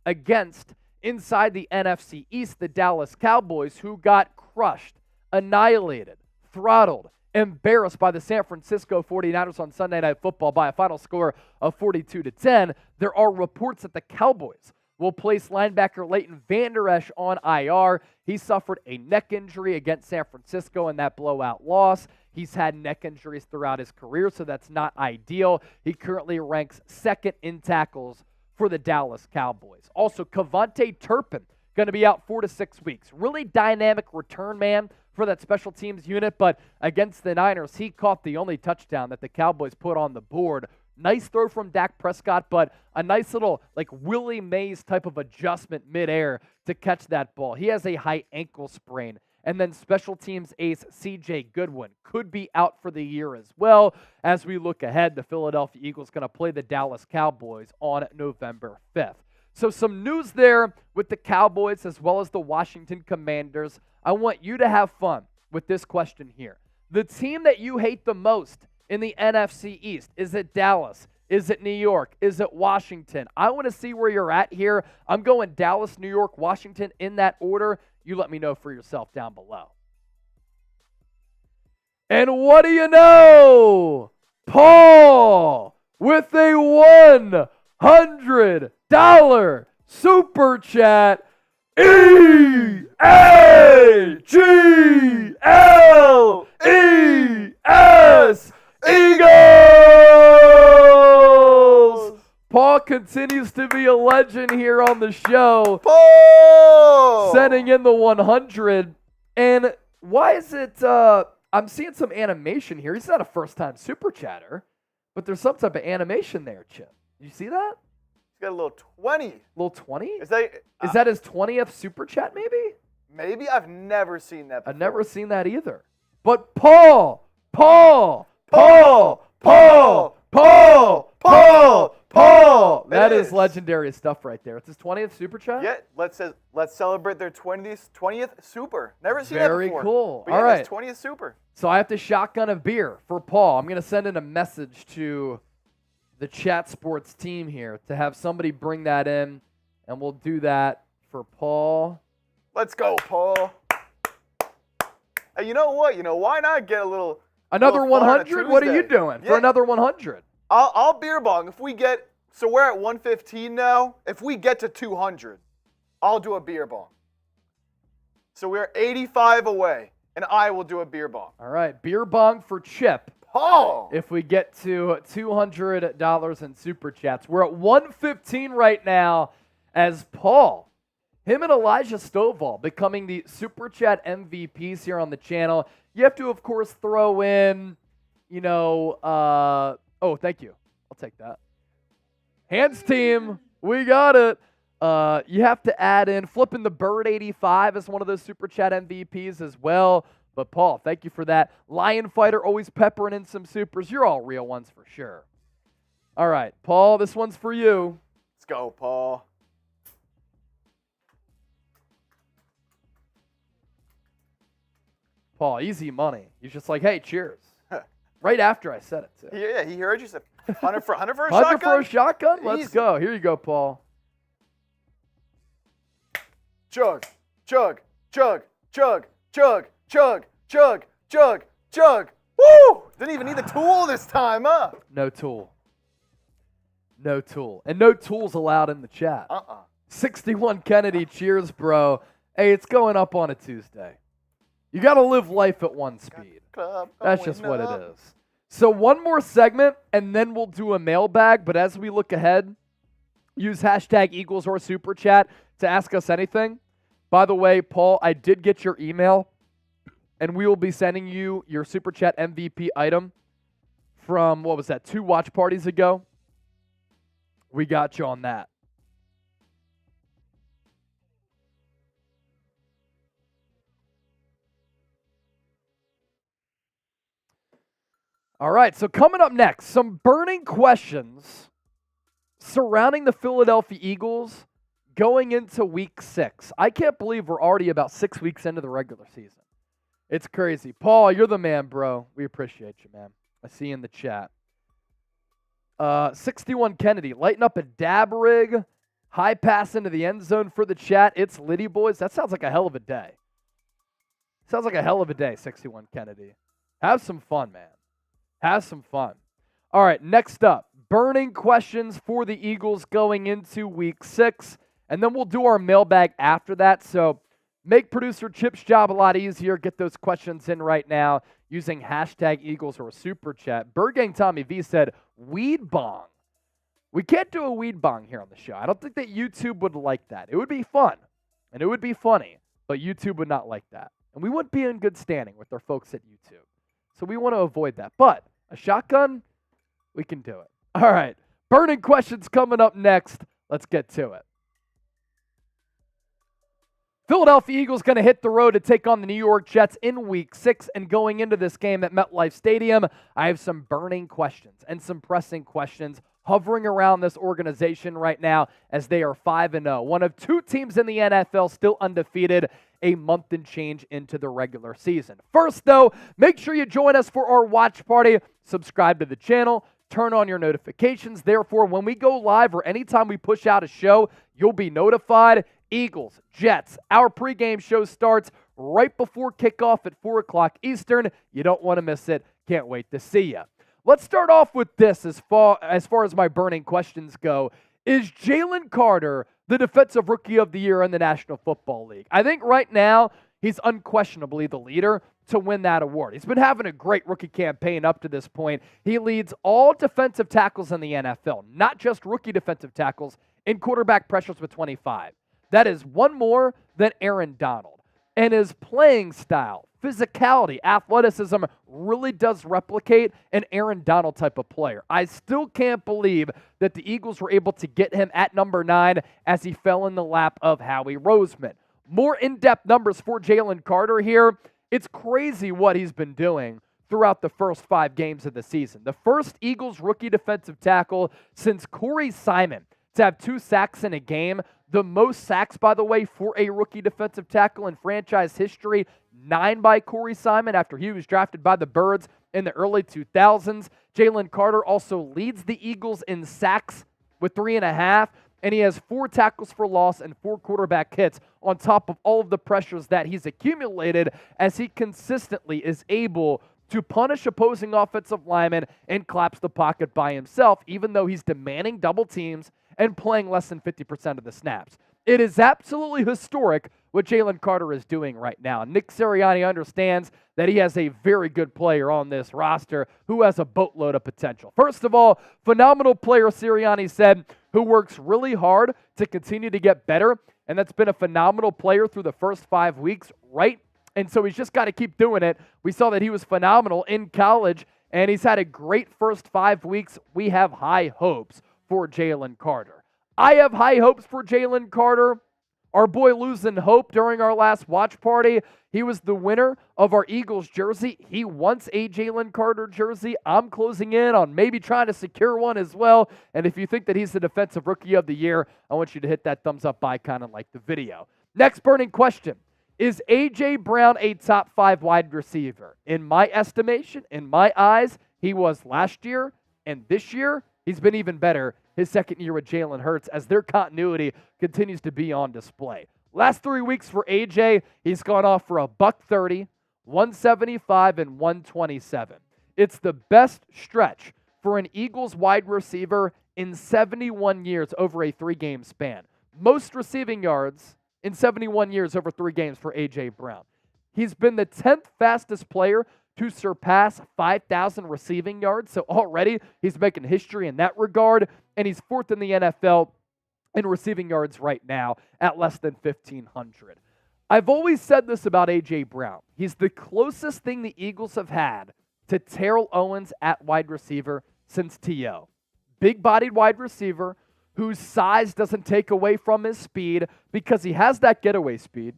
against inside the NFC East, the Dallas Cowboys, who got crushed, annihilated, throttled, embarrassed by the San Francisco 49ers on Sunday Night Football by a final score of 42-10. There are reports that the Cowboys will place linebacker Leighton Vander Esch on IR. He suffered a neck injury against San Francisco in that blowout loss. He's had neck injuries throughout his career, so that's not ideal. He currently ranks 2nd in tackles for the Dallas Cowboys. Also, Kevontae Turpin going to be out 4 to 6 weeks. Really dynamic return man for that special teams unit, but against the Niners, he caught the only touchdown that the Cowboys put on the board. Nice throw from Dak Prescott, but a nice little like Willie Mays type of adjustment midair to catch that ball. He has a high ankle sprain. And then special teams ace C.J. Goodwin could be out for the year as well. As we look ahead, the Philadelphia Eagles going to play the Dallas Cowboys on November 5th. So some news there with the Cowboys as well as the Washington Commanders. I want you to have fun with this question here. The team that you hate the most in the NFC East, is it Dallas? Is it New York? Is it Washington? I want to see where you're at here. I'm going Dallas, New York, Washington in that order. You let me know for yourself down below. And what do you know? Paul with a $100 super chat. EAGLES Eagles! Paul continues to be a legend here on the show. Paul! Sending in the 100. And why is it, I'm seeing some animation here. He's not a first-time super chatter, but there's some type of animation there, Chip. You see that? He's got a little 20. Little 20? Is that his 20th super chat, maybe? Maybe? I've never seen that before. I've never seen that either. But Paul. That is legendary stuff right there. It's his 20th super chat? Yeah, let's celebrate their 20th super. Never seen that Very before. cool. But All yeah, right. his 20th super. So I have to shotgun a beer for Paul. I'm going to send in a message to the Chat Sports team here to have somebody bring that in, and we'll do that for Paul. Let's go, Paul. Hey, you know what? Why not get a little Another little fun on a 100? What are you Tuesday? doing for Yeah. another 100? I'll beer bong. If we get, so we're at 115 now. If we get to 200, I'll do a beer bong. So we're 85 away, and I will do a beer bong. All right, beer bong for Chip. Paul. If we get to $200 in super chats. We're at 115 right now as Paul, him and Elijah Stovall becoming the super chat MVPs here on the channel. You have to, of course, throw in, oh, thank you. I'll take that. Hands team, we got it. You have to add in Flipping the Bird 85 as one of those super chat MVPs as well. But Paul, thank you for that. Lion Fighter always peppering in some supers. You're all real ones for sure. All right, Paul, this one's for you. Let's go, Paul. Paul, easy money. He's just like, hey, cheers. Right after I said it, too. Yeah, he heard you said 100 for a 100 shotgun. for a shotgun? Let's Easy. go. Here you go, Paul. Chug, chug, chug, chug, chug, chug, chug, chug, chug. Woo! Didn't even need the tool this time, huh? No tool. No tool. And no tools allowed in the chat. 61 Kennedy, cheers, bro. Hey, it's going up on a Tuesday. You got to live life at one speed. That's just what it is. So one more segment, and then we'll do a mailbag. But as we look ahead, use hashtag Eagles or Super Chat to ask us anything. By the way, Paul, I did get your email, and we will be sending you your Super Chat MVP item from, 2 watch parties ago? We got you on that. All right, so coming up next, some burning questions surrounding the Philadelphia Eagles going into Week 6. I can't believe we're already about 6 weeks into the regular season. It's crazy. Paul, you're the man, bro. We appreciate you, man. I see you in the chat. 61 Kennedy, lighten up a dab rig, high pass into the end zone for the chat. It's Liddy boys. That sounds like a hell of a day. Sounds like a hell of a day, 61 Kennedy. Have some fun, man. Have some fun. All right, next up, burning questions for the Eagles going into Week 6, and then we'll do our mailbag after that. So make producer Chip's job a lot easier. Get those questions in right now using hashtag Eagles or Super Chat. Burgang Tommy V said, weed bong. We can't do a weed bong here on the show. I don't think that YouTube would like that. It would be fun, and it would be funny, but YouTube would not like that. And we wouldn't be in good standing with our folks at YouTube. So we want to avoid that. But a shotgun, we can do it. All right. Burning questions coming up next. Let's get to it. Philadelphia Eagles going to hit the road to take on the New York Jets in Week 6. And going into this game at MetLife Stadium, I have some burning questions and some pressing questions hovering around this organization right now as they are 5-0. One of 2 teams in the NFL still undefeated a month and change into the regular season. First, though, make sure you join us for our watch party. Subscribe to the channel. Turn on your notifications. Therefore, when we go live or anytime we push out a show, you'll be notified. Eagles, Jets, our pregame show starts right before kickoff at 4 o'clock Eastern. You don't want to miss it. Can't wait to see you. Let's start off with this as far as my burning questions go. Is Jalen Carter the Defensive Rookie of the Year in the National Football League? I think right now he's unquestionably the leader to win that award. He's been having a great rookie campaign up to this point. He leads all defensive tackles in the NFL, not just rookie defensive tackles, in quarterback pressures with 25. That is one more than Aaron Donald. And his playing style, physicality, athleticism really does replicate an Aaron Donald type of player. I still can't believe that the Eagles were able to get him at number 9 as he fell in the lap of Howie Roseman. More in-depth numbers for Jalen Carter here. It's crazy what he's been doing throughout the first 5 games of the season. The first Eagles rookie defensive tackle since Corey Simon to have 2 sacks in a game. The most sacks, by the way, for a rookie defensive tackle in franchise history, 9 by Corey Simon after he was drafted by the Birds in the early 2000s. Jalen Carter also leads the Eagles in sacks with 3.5, and he has 4 tackles for loss and 4 quarterback hits on top of all of the pressures that he's accumulated as he consistently is able to punish opposing offensive linemen and collapse the pocket by himself, even though he's demanding double teams and playing less than 50% of the snaps. It is absolutely historic what Jalen Carter is doing right now. Nick Sirianni understands that he has a very good player on this roster who has a boatload of potential. First of all, phenomenal player, Sirianni said, who works really hard to continue to get better, and that's been a phenomenal player through the first 5 weeks, right? And so he's just got to keep doing it. We saw that he was phenomenal in college, and he's had a great first 5 weeks. We have high hopes for Jalen Carter. I have high hopes for Jalen Carter. Our boy losing hope during our last watch party. He was the winner of our Eagles jersey. He wants a Jalen Carter jersey. I'm closing in on maybe trying to secure one as well. And if you think that he's the Defensive Rookie of the Year, I want you to hit that thumbs up icon and like the video. Next burning question. Is A.J. Brown a top 5 wide receiver? In my estimation, in my eyes, he was last year, and this year, he's been even better his second year with Jalen Hurts as their continuity continues to be on display. Last 3 weeks for A.J., he's gone off for $130, 175, and 127. It's the best stretch for an Eagles wide receiver in 71 years over a 3-game span. Most receiving yards in 71 years over 3 games for A.J. Brown. He's been the 10th fastest player to surpass 5,000 receiving yards, so already he's making history in that regard, and he's 4th in the NFL in receiving yards right now at less than 1,500. I've always said this about A.J. Brown. He's the closest thing the Eagles have had to Terrell Owens at wide receiver since T.O. Big-bodied wide receiver whose size doesn't take away from his speed because he has that getaway speed.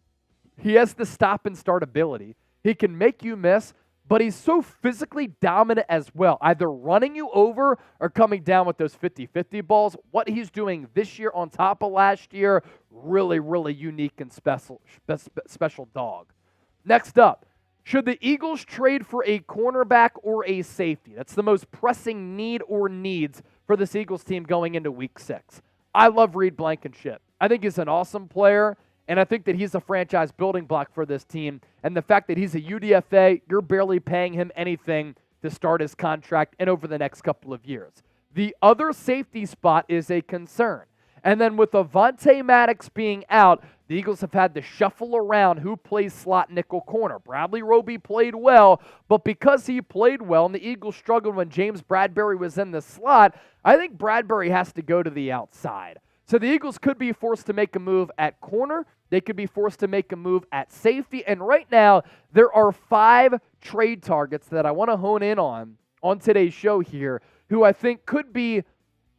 He has the stop and start ability. He can make you miss, but he's so physically dominant as well, either running you over or coming down with those 50-50 balls. What he's doing this year on top of last year, really, really unique and special dog. Next up, should the Eagles trade for a cornerback or a safety? That's the most pressing need or needs for this Eagles team going into Week 6. I love Reed Blankenship. I think he's an awesome player, and I think that he's a franchise building block for this team. And the fact that he's a UDFA, you're barely paying him anything to start his contract and over the next couple of years. The other safety spot is a concern. And then with Avonte Maddox being out, the Eagles have had to shuffle around who plays slot nickel corner. Bradley Roby played well, but because he played well and the Eagles struggled when James Bradberry was in the slot, I think Bradberry has to go to the outside. So the Eagles could be forced to make a move at corner. They could be forced to make a move at safety. And right now, there are 5 trade targets that I want to hone in on today's show here who I think could be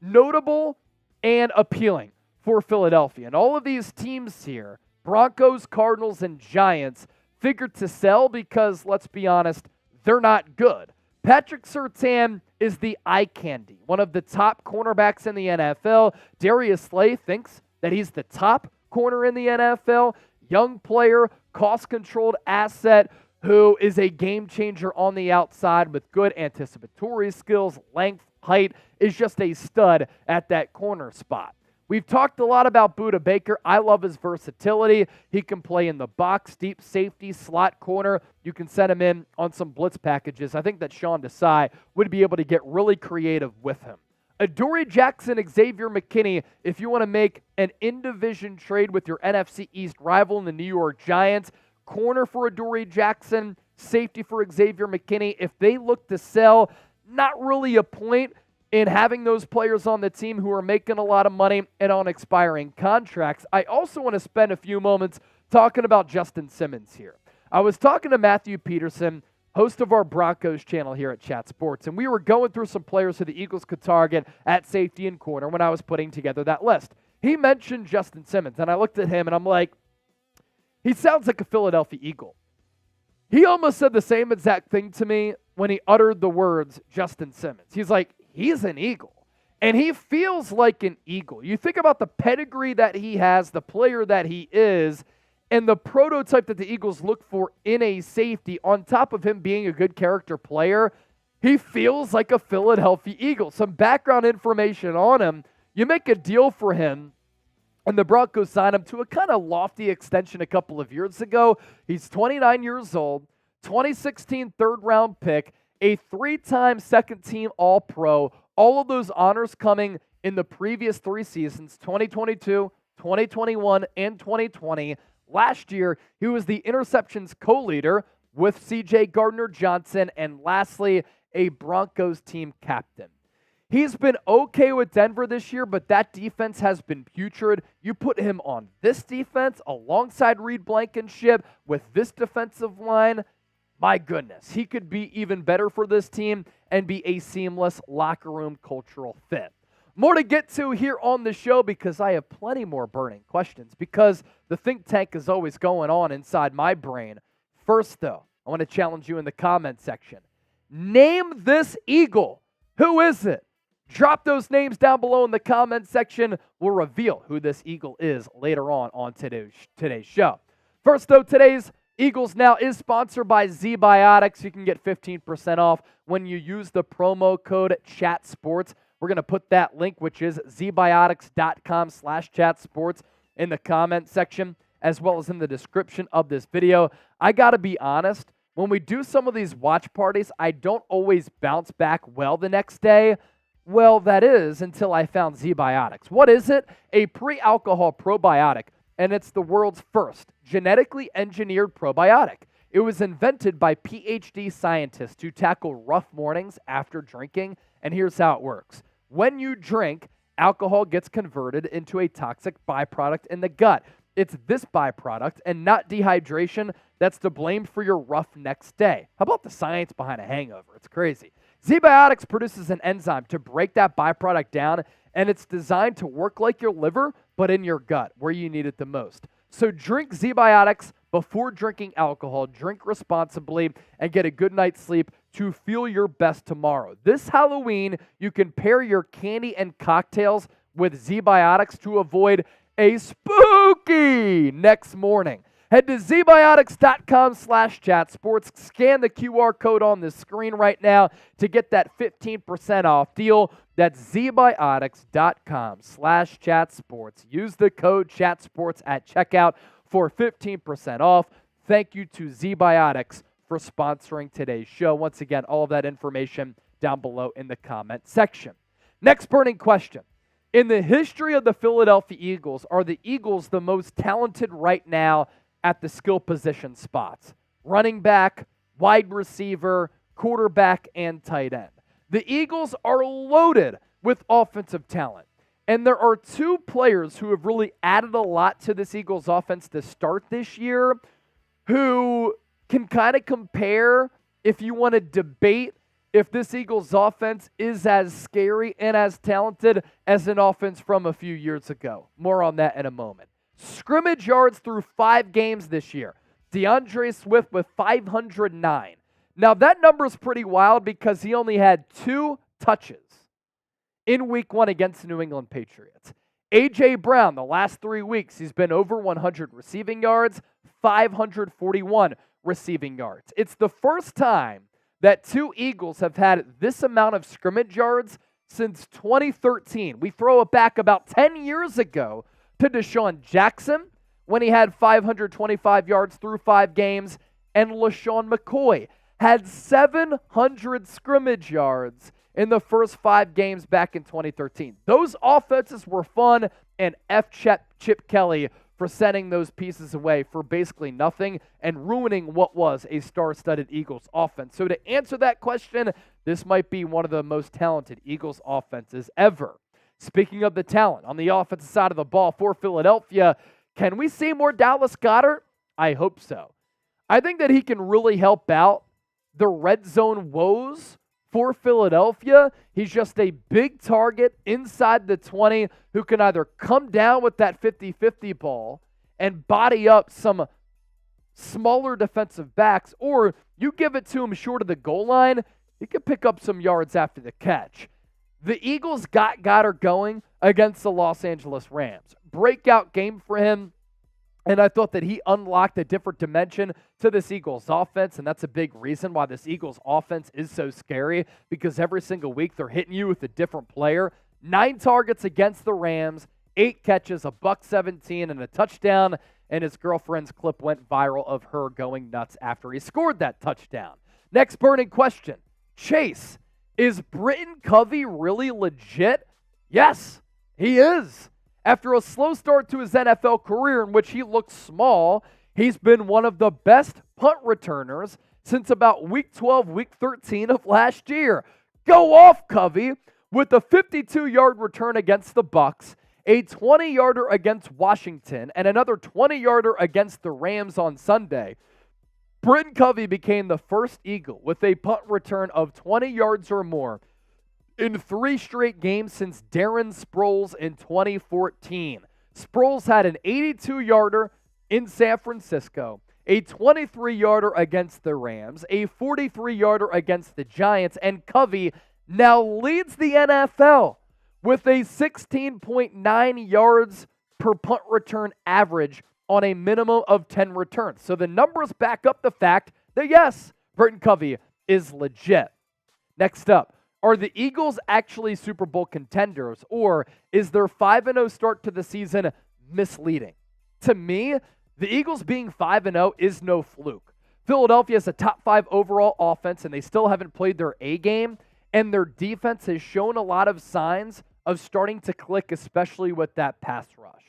notable and appealing for Philadelphia. And all of these teams here, Broncos, Cardinals, and Giants, figured to sell because, let's be honest, they're not good. Patrick Surtain is the eye candy, one of the top cornerbacks in the NFL. Darius Slay thinks that he's the top corner in the NFL. Young player, cost-controlled asset who is a game changer on the outside with good anticipatory skills, length, height, is just a stud at that corner spot. We've talked a lot about Budda Baker. I love his versatility. He can play in the box, deep safety, slot corner. You can set him in on some blitz packages. I think that Sean Desai would be able to get really creative with him. Adoree Jackson, Xavier McKinney, if you want to make an in-division trade with your NFC East rival in the New York Giants, corner for Adoree Jackson, safety for Xavier McKinney. If they look to sell, not really a point in having those players on the team who are making a lot of money and on expiring contracts. I also want to spend a few moments talking about Justin Simmons here. I was talking to Matthew Peterson, host of our Broncos channel here at Chat Sports, and we were going through some players who the Eagles could target at safety and corner when I was putting together that list. He mentioned Justin Simmons, and I looked at him and I'm like, he sounds like a Philadelphia Eagle. He almost said the same exact thing to me when he uttered the words Justin Simmons. He's like, he's an Eagle. And he feels like an Eagle. You think about the pedigree that he has, the player that he is, and the prototype that the Eagles look for in a safety, on top of him being a good character player, he feels like a Philadelphia Eagle. Some background information on him. You make a deal for him, and the Broncos signed him to a kind of lofty extension a couple of years ago. He's 29 years old, 2016 third-round pick, a 3-time second-team All-Pro, all of those honors coming in the previous 3 seasons, 2022, 2021, and 2020. Last year, he was the interceptions co-leader with C.J. Gardner-Johnson, and lastly, a Broncos team captain. He's been okay with Denver this year, but that defense has been putrid. You put him on this defense alongside Reed Blankenship with this defensive line, my goodness, he could be even better for this team and be a seamless locker room cultural fit. More to get to here on the show because I have plenty more burning questions because the think tank is always going on inside my brain. First, though, I want to challenge you in the comment section. Name this Eagle. Who is it? Drop those names down below in the comment section. We'll reveal who this Eagle is later on today's show. First, though, today's Eagles Now is sponsored by ZBiotics. You can get 15% off when you use the promo code CHATSPORTS. We're going to put that link, which is zbiotics.com/chatsports, in the comment section, as well as in the description of this video. I got to be honest, when we do some of these watch parties, I don't always bounce back well the next day. Well, that is until I found ZBiotics. What is it? A pre-alcohol probiotic, and it's the world's first genetically engineered probiotic. It was invented by PhD scientists to tackle rough mornings after drinking, and here's how it works. When you drink, alcohol gets converted into a toxic byproduct in the gut. It's this byproduct and not dehydration that's to blame for your rough next day. How about the science behind a hangover? It's crazy. ZBiotics produces an enzyme to break that byproduct down, and it's designed to work like your liver, but in your gut, where you need it the most. So drink ZBiotics before drinking alcohol. Drink responsibly and get a good night's sleep to feel your best tomorrow. This Halloween, you can pair your candy and cocktails with ZBiotics to avoid a spooky next morning. Head to zbiotics.com/chatsports. Scan the QR code on the screen right now to get that 15% off deal. That's zbiotics.com/chatsports. Use the code chatsports at checkout for 15% off. Thank you to ZBiotics for sponsoring today's show. Once again, all of that information down below in the comment section. Next burning question. In the history of the Philadelphia Eagles, are the Eagles the most talented right now at the skill position spots? Running back, wide receiver, quarterback, and tight end. The Eagles are loaded with offensive talent. And there are 2 players who have really added a lot to this Eagles offense to start this year who can kind of compare, if you want to debate if this Eagles offense is as scary and as talented as an offense from a few years ago. More on that in a moment. Scrimmage yards through 5 games this year. DeAndre Swift with 509. Now that number is pretty wild because he only had 2 touches in week 1 against the New England Patriots. A.J. Brown, the last 3 weeks, he's been over 100 receiving yards, 541 receiving yards. It's the first time that 2 Eagles have had this amount of scrimmage yards since 2013. We throw it back about 10 years ago to Deshaun Jackson when he had 525 yards through 5 games, and LaShawn McCoy had 700 scrimmage yards in the first 5 games back in 2013. Those offenses were fun, and Chip Kelly for sending those pieces away for basically nothing and ruining what was a star-studded Eagles offense. So to answer that question, this might be one of the most talented Eagles offenses ever. Speaking of the talent on the offensive side of the ball for Philadelphia, can we see more Dallas Goedert? I hope so. I think that he can really help out the red zone woes for Philadelphia. He's just a big target inside the 20 who can either come down with that 50-50 ball and body up some smaller defensive backs, or you give it to him short of the goal line, he could pick up some yards after the catch. The Eagles got Goddard going against the Los Angeles Rams. Breakout game for him, and I thought that he unlocked a different dimension to this Eagles offense, and that's a big reason why this Eagles offense is so scary, because every single week they're hitting you with a different player. 9 targets against the Rams, 8 catches, $117, and a touchdown, and his girlfriend's clip went viral of her going nuts after he scored that touchdown. Next burning question. Chase, is Britton Covey really legit? Yes, he is. After a slow start to his NFL career in which he looked small, he's been one of the best punt returners since about week 12, week 13 of last year. Go off, Covey, with a 52-yard return against the Bucs, a 20-yarder against Washington, and another 20-yarder against the Rams on Sunday. Britton Covey became the first Eagle with a punt return of 20 yards or more in 3 straight games since Darren Sproles in 2014. Sproles had an 82-yarder in San Francisco, a 23-yarder against the Rams, a 43-yarder against the Giants, and Covey now leads the NFL with a 16.9 yards per punt return average on a minimum of 10 returns. So the numbers back up the fact that, yes, Britton Covey is legit. Next up, are the Eagles actually Super Bowl contenders, or is their 5-0 start to the season misleading? To me, the Eagles being 5-0 is no fluke. Philadelphia is a top 5 overall offense, and they still haven't played their A game, and their defense has shown a lot of signs of starting to click, especially with that pass rush.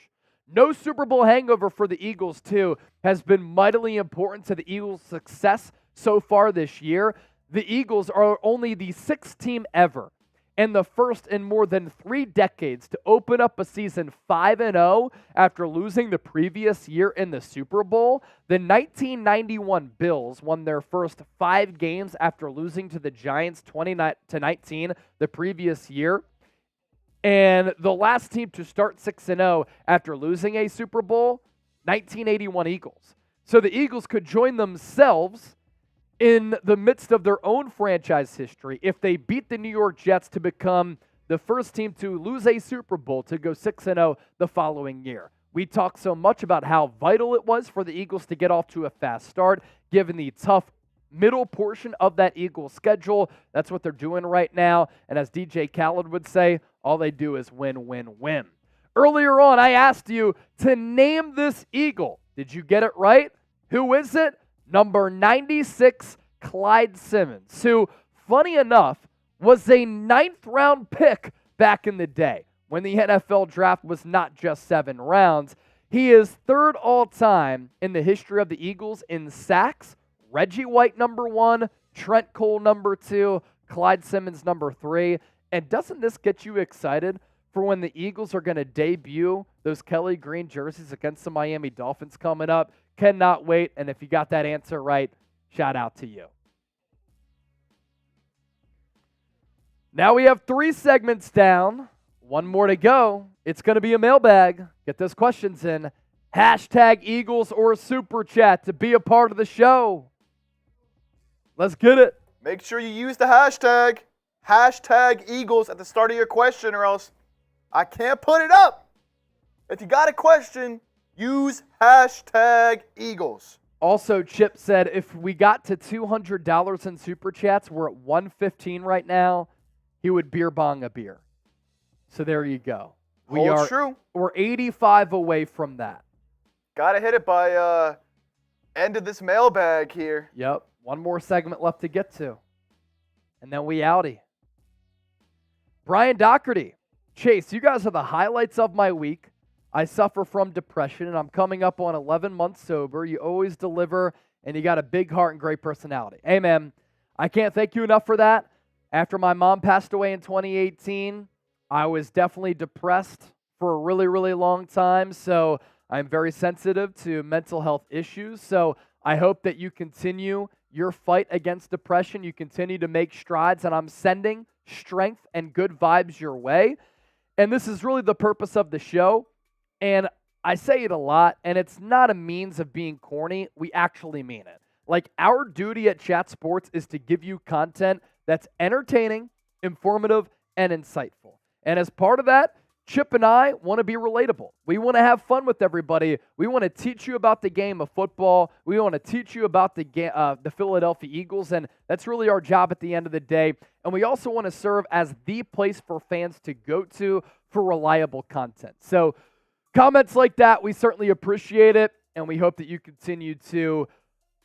No Super Bowl hangover for the Eagles, too, has been mightily important to the Eagles' success so far this year. The Eagles are only the 6th team ever and the first in more than 3 decades to open up a season 5-0 after losing the previous year in the Super Bowl. The 1991 Bills won their first 5 games after losing to the Giants 20-19 the previous year. And the last team to start 6-0 after losing a Super Bowl, 1981 Eagles. So the Eagles could join themselves in the midst of their own franchise history if they beat the New York Jets to become the first team to lose a Super Bowl to go 6-0 the following year. We talked so much about how vital it was for the Eagles to get off to a fast start, given the tough middle portion of that Eagles schedule. That's what they're doing right now. And as DJ Khaled would say, all they do is win, win, win. Earlier on, I asked you to name this Eagle. Did you get it right? Who is it? Number 96, Clyde Simmons, who, funny enough, was a 9th-round pick back in the day when the NFL draft was not just 7 rounds. He is 3rd all-time in the history of the Eagles in sacks. Reggie White, number 1, Trent Cole, number 2, Clyde Simmons, number 3. And doesn't this get you excited for when the Eagles are going to debut those Kelly Green jerseys against the Miami Dolphins coming up? Cannot wait. And if you got that answer right, shout out to you. Now we have 3 segments down. 1 more to go. It's going to be a mailbag. Get those questions in. Hashtag Eagles or Super Chat to be a part of the show. Let's get it. Make sure you use the hashtag. Hashtag Eagles at the start of your question, or else I can't put it up. If you got a question, use hashtag Eagles. Also, Chip said if we got to $200 in Super Chats, we're at $115 right now, he would beer bong a beer. So there you go. True. We're 85 away from that. Gotta hit it by end of this mailbag here. Yep. 1 more segment left to get to. And then we outie. Brian Doherty. Chase, you guys are the highlights of my week. I suffer from depression, and I'm coming up on 11 months sober. You always deliver, and you got a big heart and great personality. Amen. I can't thank you enough for that. After my mom passed away in 2018, I was definitely depressed for a really, really long time, so I'm very sensitive to mental health issues. So I hope that you continue your fight against depression. You continue to make strides, and I'm sending strength and good vibes your way. And this is really the purpose of the show. And I say it a lot, and it's not a means of being corny. We actually mean it. Like, our duty at Chat Sports is to give you content that's entertaining, informative, and insightful. And as part of that, Chip and I want to be relatable. We want to have fun with everybody. We want to teach you about the game of football. We want to teach you about the Philadelphia Eagles, and that's really our job at the end of the day. And we also want to serve as the place for fans to go to for reliable content. So comments like that, we certainly appreciate it, and we hope that you continue to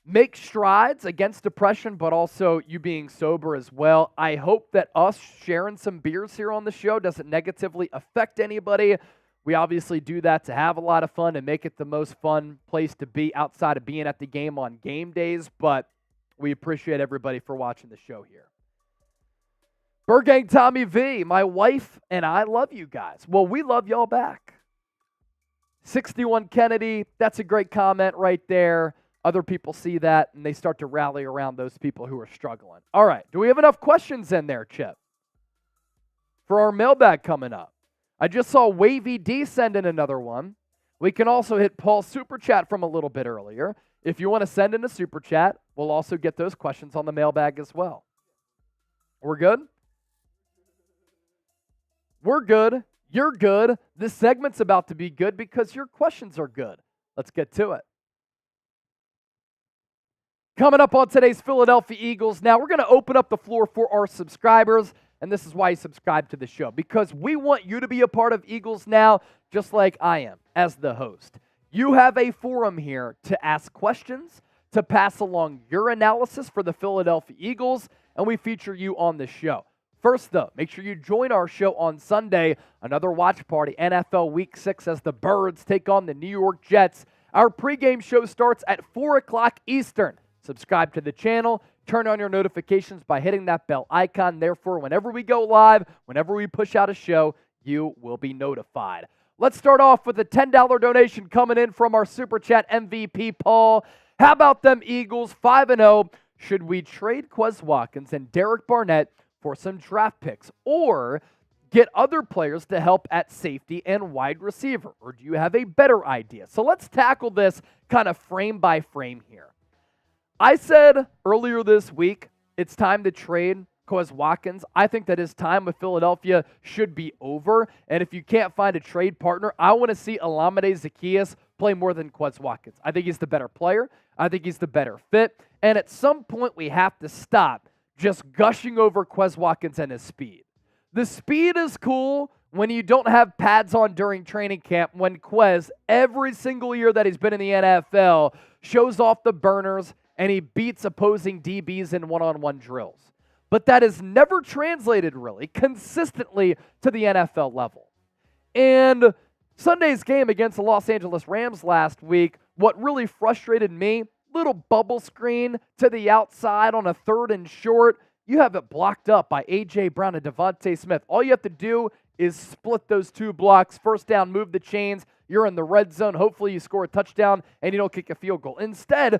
make strides against depression, but also you being sober as well. I hope that us sharing some beers here on the show doesn't negatively affect anybody. We obviously do that to have a lot of fun and make it the most fun place to be outside of being at the game on game days, but we appreciate everybody for watching the show here. Burgang Tommy V, my wife and I love you guys. Well, we love y'all back. 61 Kennedy, that's a great comment right there. Other people see that, and they start to rally around those people who are struggling. All right, do we have enough questions in there, Chip, for our mailbag coming up? I just saw Wavy D send in another one. We can also hit Paul's Super Chat from a little bit earlier. If you want to send in a Super Chat, we'll also get those questions on the mailbag as well. We're good? We're good. You're good. This segment's about to be good because your questions are good. Let's get to it. Coming up on today's Philadelphia Eagles, now we're going to open up the floor for our subscribers, and this is why you subscribe to the show, because we want you to be a part of Eagles Now, just like I am as the host. You have a forum here to ask questions, to pass along your analysis for the Philadelphia Eagles, and we feature you on the show. First, though, make sure you join our show on Sunday, another watch party, NFL Week 6, as the Birds take on the New York Jets. Our pregame show starts at 4 o'clock Eastern. Subscribe to the channel, turn on your notifications by hitting that bell icon. Therefore, whenever we go live, whenever we push out a show, you will be notified. Let's start off with a $10 donation coming in from our Super Chat MVP, Paul. How about them Eagles, 5-0? Should we trade Quez Watkins and Derek Barnett for some draft picks, or get other players to help at safety and wide receiver? Or do you have a better idea? So let's tackle this kind of frame by frame here. I said earlier this week, it's time to trade Quez Watkins. I think that his time with Philadelphia should be over. And if you can't find a trade partner, I want to see Olamide Zaccheaus play more than Quez Watkins. I think he's the better player. I think he's the better fit. And at some point, we have to stop just gushing over Quez Watkins and his speed. The speed is cool when you don't have pads on during training camp, when Quez, every single year that he's been in the NFL, shows off the burners and he beats opposing DBs in one-on-one drills. But that is never translated really consistently to the NFL level. And Sunday's game against the Los Angeles Rams last week, what really frustrated me, little bubble screen to the outside on a 3rd and short. You have it blocked up by A.J. Brown and Devontae Smith. All you have to do is split those two blocks. First down, move the chains. You're in the red zone. Hopefully you score a touchdown and you don't kick a field goal. Instead,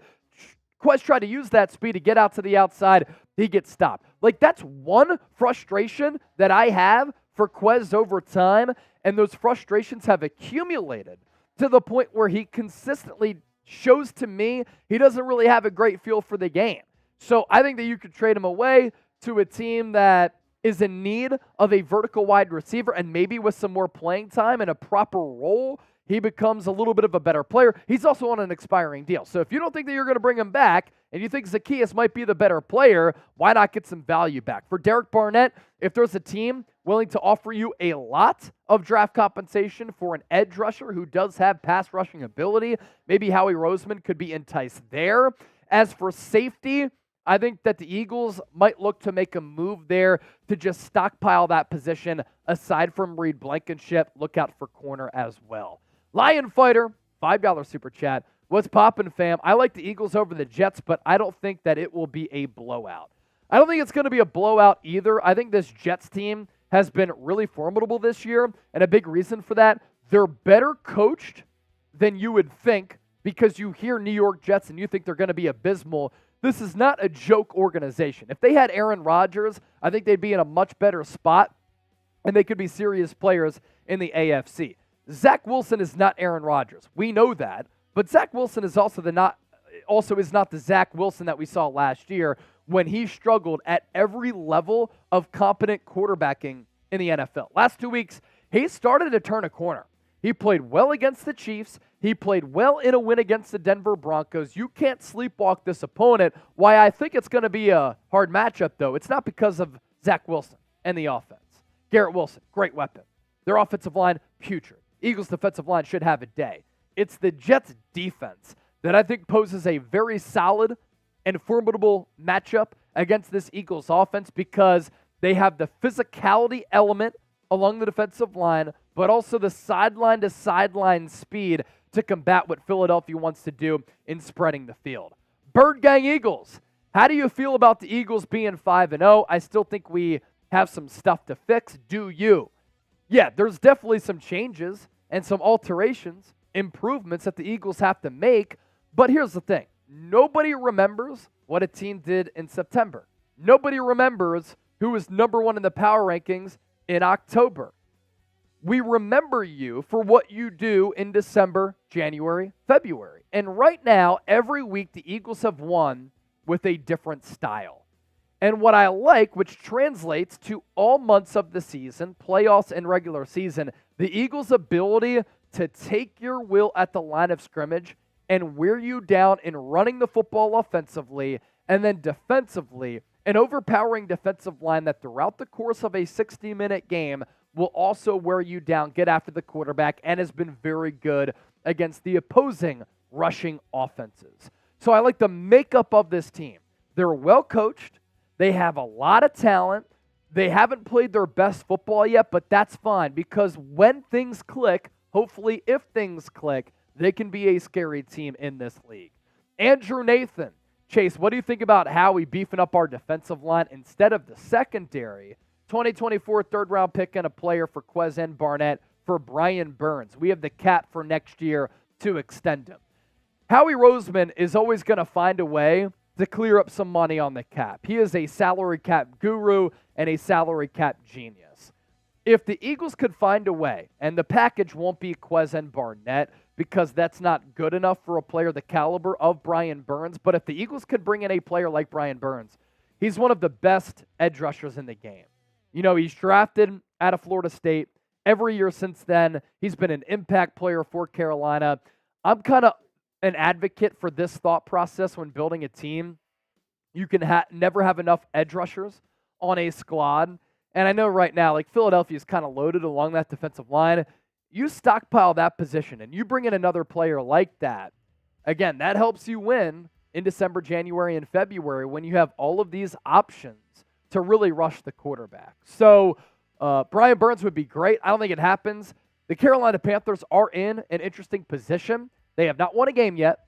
Quez tried to use that speed to get out to the outside. He gets stopped. Like, that's one frustration that I have for Quez over time, and those frustrations have accumulated to the point where he consistently shows to me he doesn't really have a great feel for the game. So I think that you could trade him away to a team that is in need of a vertical wide receiver, and maybe with some more playing time and a proper role, he becomes a little bit of a better player. He's also on an expiring deal. So if you don't think that you're going to bring him back and you think Zaccheaus might be the better player, why not get some value back? For Derek Barnett, if there's a team willing to offer you a lot of draft compensation for an edge rusher who does have pass rushing ability, maybe Howie Roseman could be enticed there. As for safety, I think that the Eagles might look to make a move there to just stockpile that position. Aside from Reed Blankenship, look out for corner as well. Lion Fighter, $5 super chat. What's poppin', fam? I like the Eagles over the Jets, but I don't think that it will be a blowout. I don't think it's going to be a blowout either. I think this Jets team has been really formidable this year, and a big reason for that, they're better coached than you would think, because you hear New York Jets and you think they're going to be abysmal. This is not a joke organization. If they had Aaron Rodgers, I think they'd be in a much better spot, and they could be serious players in the AFC. Zach Wilson is not Aaron Rodgers. We know that. But Zach Wilson is also not the Zach Wilson that we saw last year when he struggled at every level of competent quarterbacking in the NFL. Last 2 weeks, he started to turn a corner. He played well against the Chiefs. He played well in a win against the Denver Broncos. You can't sleepwalk this opponent. Why I think it's going to be a hard matchup, though, it's not because of Zach Wilson and the offense. Garrett Wilson, great weapon. Their offensive line, putrid. Eagles' defensive line should have a day. It's the Jets' defense that I think poses a very solid and formidable matchup against this Eagles offense because they have the physicality element along the defensive line, but also the sideline-to-sideline speed to combat what Philadelphia wants to do in spreading the field. Bird Gang Eagles, how do you feel about the Eagles being 5-0? I still think we have some stuff to fix. Do you? Yeah, there's definitely some changes and some alterations, improvements that the Eagles have to make, but here's the thing. Nobody remembers what a team did in September. Nobody remembers who was number one in the power rankings in October. We remember you for what you do in December, January, February. And right now, every week, the Eagles have won with a different style. And what I like, which translates to all months of the season, playoffs and regular season, the Eagles' ability to take your will at the line of scrimmage and wear you down in running the football offensively and then defensively, an overpowering defensive line that throughout the course of a 60-minute game will also wear you down, get after the quarterback, and has been very good against the opposing rushing offenses. So I like the makeup of this team. They're well coached. They have a lot of talent. They haven't played their best football yet, but that's fine because when things click, hopefully if things click, they can be a scary team in this league. Andrew Nathan. Chase, what do you think about Howie beefing up our defensive line instead of the secondary? 2024 third-round pick and a player for Quez and Barnett for Brian Burns. We have the cap for next year to extend him. Howie Roseman is always going to find a way to clear up some money on the cap. He is a salary cap guru and a salary cap genius. If the Eagles could find a way, and the package won't be Quez and Barnett because that's not good enough for a player the caliber of Brian Burns, but if the Eagles could bring in a player like Brian Burns, he's one of the best edge rushers in the game. You know, he's drafted out of Florida State. Every year since then, he's been an impact player for Carolina. I'm kind of an advocate for this thought process when building a team. You can never have enough edge rushers on a squad. And I know right now, like Philadelphia is kind of loaded along that defensive line. You stockpile that position and you bring in another player like that. Again, that helps you win in December, January, and February when you have all of these options to really rush the quarterback. So Brian Burns would be great. I don't think it happens. The Carolina Panthers are in an interesting position. They have not won a game yet,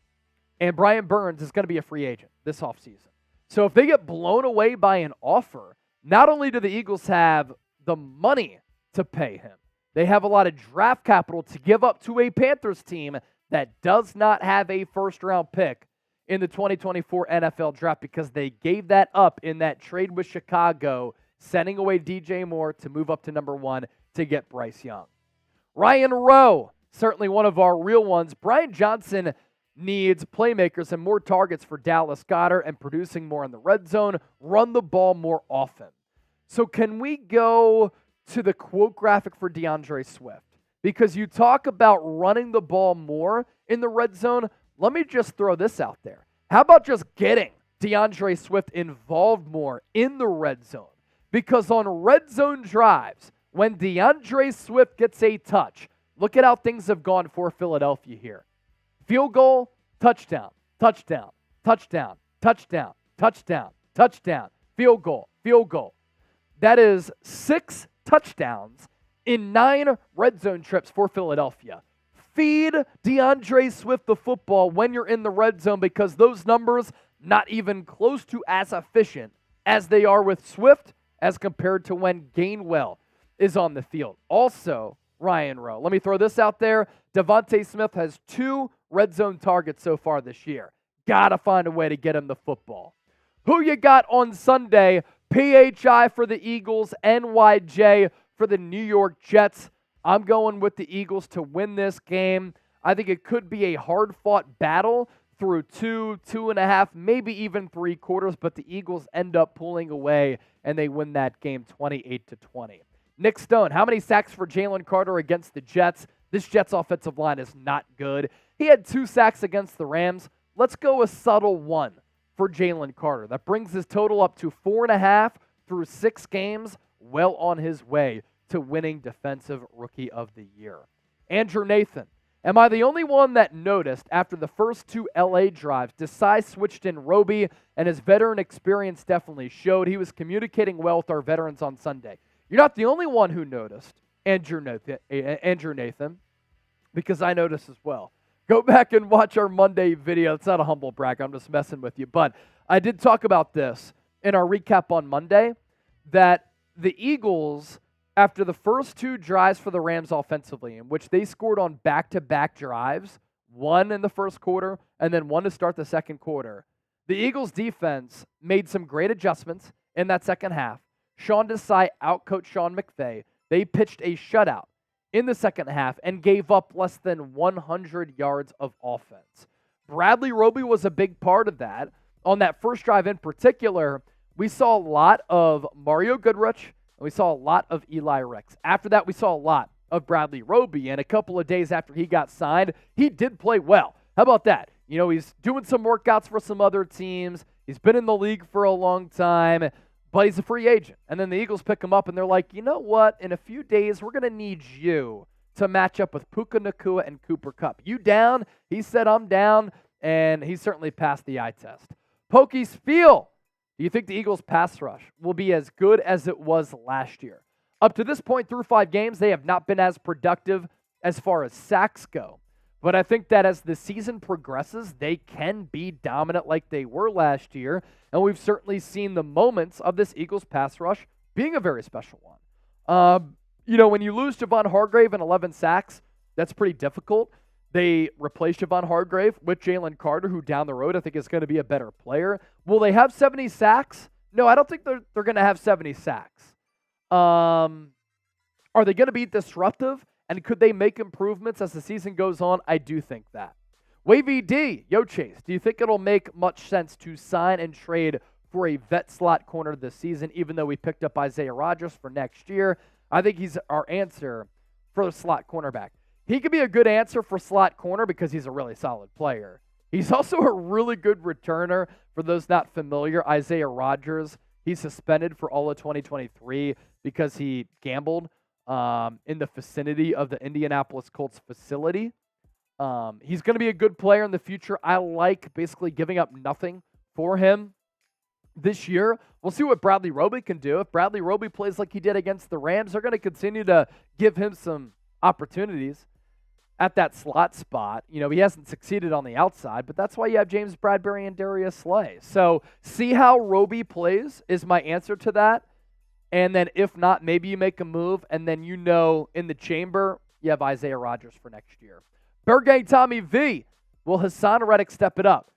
and Brian Burns is going to be a free agent this offseason. So if they get blown away by an offer, not only do the Eagles have the money to pay him, they have a lot of draft capital to give up to a Panthers team that does not have a first-round pick in the 2024 NFL draft because they gave that up in that trade with Chicago, sending away DJ Moore to move up to number 1 to get Bryce Young. Ryan Rowe, certainly one of our real ones. Brian Johnson needs playmakers and more targets for Dallas Goedert and producing more in the red zone, run the ball more often. So can we go to the quote graphic for DeAndre Swift? Because you talk about running the ball more in the red zone. Let me just throw this out there. How about just getting DeAndre Swift involved more in the red zone? Because on red zone drives, when DeAndre Swift gets a touch, look at how things have gone for Philadelphia here. Field goal, touchdown, touchdown, touchdown, touchdown, touchdown, touchdown, field goal, field goal. That is 6 touchdowns in 9 red zone trips for Philadelphia. Feed DeAndre Swift the football when you're in the red zone because those numbers not even close to as efficient as they are with Swift as compared to when Gainwell is on the field. Also, Ryan Rowe. Let me throw this out there. Devontae Smith has 2 red zone targets so far this year. Gotta find a way to get him the football. Who you got on Sunday? PHI for the Eagles, NYJ for the New York Jets. I'm going with the Eagles to win this game. I think it could be a hard-fought battle through 2.5, maybe even 3 quarters, but the Eagles end up pulling away and they win that game 28-20. Nick Stone, how many sacks for Jalen Carter against the Jets? This Jets offensive line is not good. He had 2 sacks against the Rams. Let's go a subtle 1 for Jalen Carter. That brings his total up to 4.5 through 6 games, well on his way to winning Defensive Rookie of the Year. Andrew Nathan, am I the only one that noticed after the first 2 LA drives, Desai switched in Roby, and his veteran experience definitely showed. He was communicating well with our veterans on Sunday. You're not the only one who noticed, Andrew Nathan, because I noticed as well. Go back and watch our Monday video. It's not a humble brag. I'm just messing with you. But I did talk about this in our recap on Monday, that the Eagles, after the first 2 drives for the Rams offensively, in which they scored on back-to-back drives, 1 in the first quarter and then 1 to start the second quarter, the Eagles defense made some great adjustments in that second half. Sean Desai outcoached Sean McVay. They pitched a shutout in the second half and gave up less than 100 yards of offense. Bradley Roby was a big part of that. On that first drive in particular, we saw a lot of Mario Goodrich, and we saw a lot of Eli Rex. After that, we saw a lot of Bradley Roby, and a couple of days after he got signed, he did play well. How about that? You know, he's doing some workouts for some other teams. He's been in the league for a long time, but he's a free agent. And then the Eagles pick him up, and they're like, you know what? In a few days, we're going to need you to match up with Puka Nacua and Cooper Kupp. You down? He said, I'm down, and he certainly passed the eye test. Pokey Spiel, do you think the Eagles' pass rush will be as good as it was last year? Up to this point, through 5 games, they have not been as productive as far as sacks go. But I think that as the season progresses, they can be dominant like they were last year. And we've certainly seen the moments of this Eagles pass rush being a very special one. You know, when you lose Javon Hargrave and 11 sacks, that's pretty difficult. They replaced Javon Hargrave with Jalen Carter, who down the road I think is going to be a better player. Will they have 70 sacks? No, I don't think they're going to have 70 sacks. Are they going to be disruptive? And could they make improvements as the season goes on? I do think that. Wavy D, Yo Chase, do you think it'll make much sense to sign and trade for a vet slot corner this season, even though we picked up Isaiah Rodgers for next year? I think he's our answer for the slot cornerback. He could be a good answer for slot corner because he's a really solid player. He's also a really good returner. For those not familiar, Isaiah Rodgers, he's suspended for all of 2023 because he gambled in the vicinity of the Indianapolis Colts facility. He's going to be a good player in the future. I like basically giving up nothing for him this year. We'll see what Bradley Roby can do. If Bradley Roby plays like he did against the Rams, they're going to continue to give him some opportunities at that slot spot. You know, he hasn't succeeded on the outside, but that's why you have James Bradbury and Darius Slay. So see how Roby plays is my answer to that. And then if not, maybe you make a move, and then you know in the chamber you have Isaiah Rodgers for next year. Bergang Tommy V, will Hassan Reddick step it up?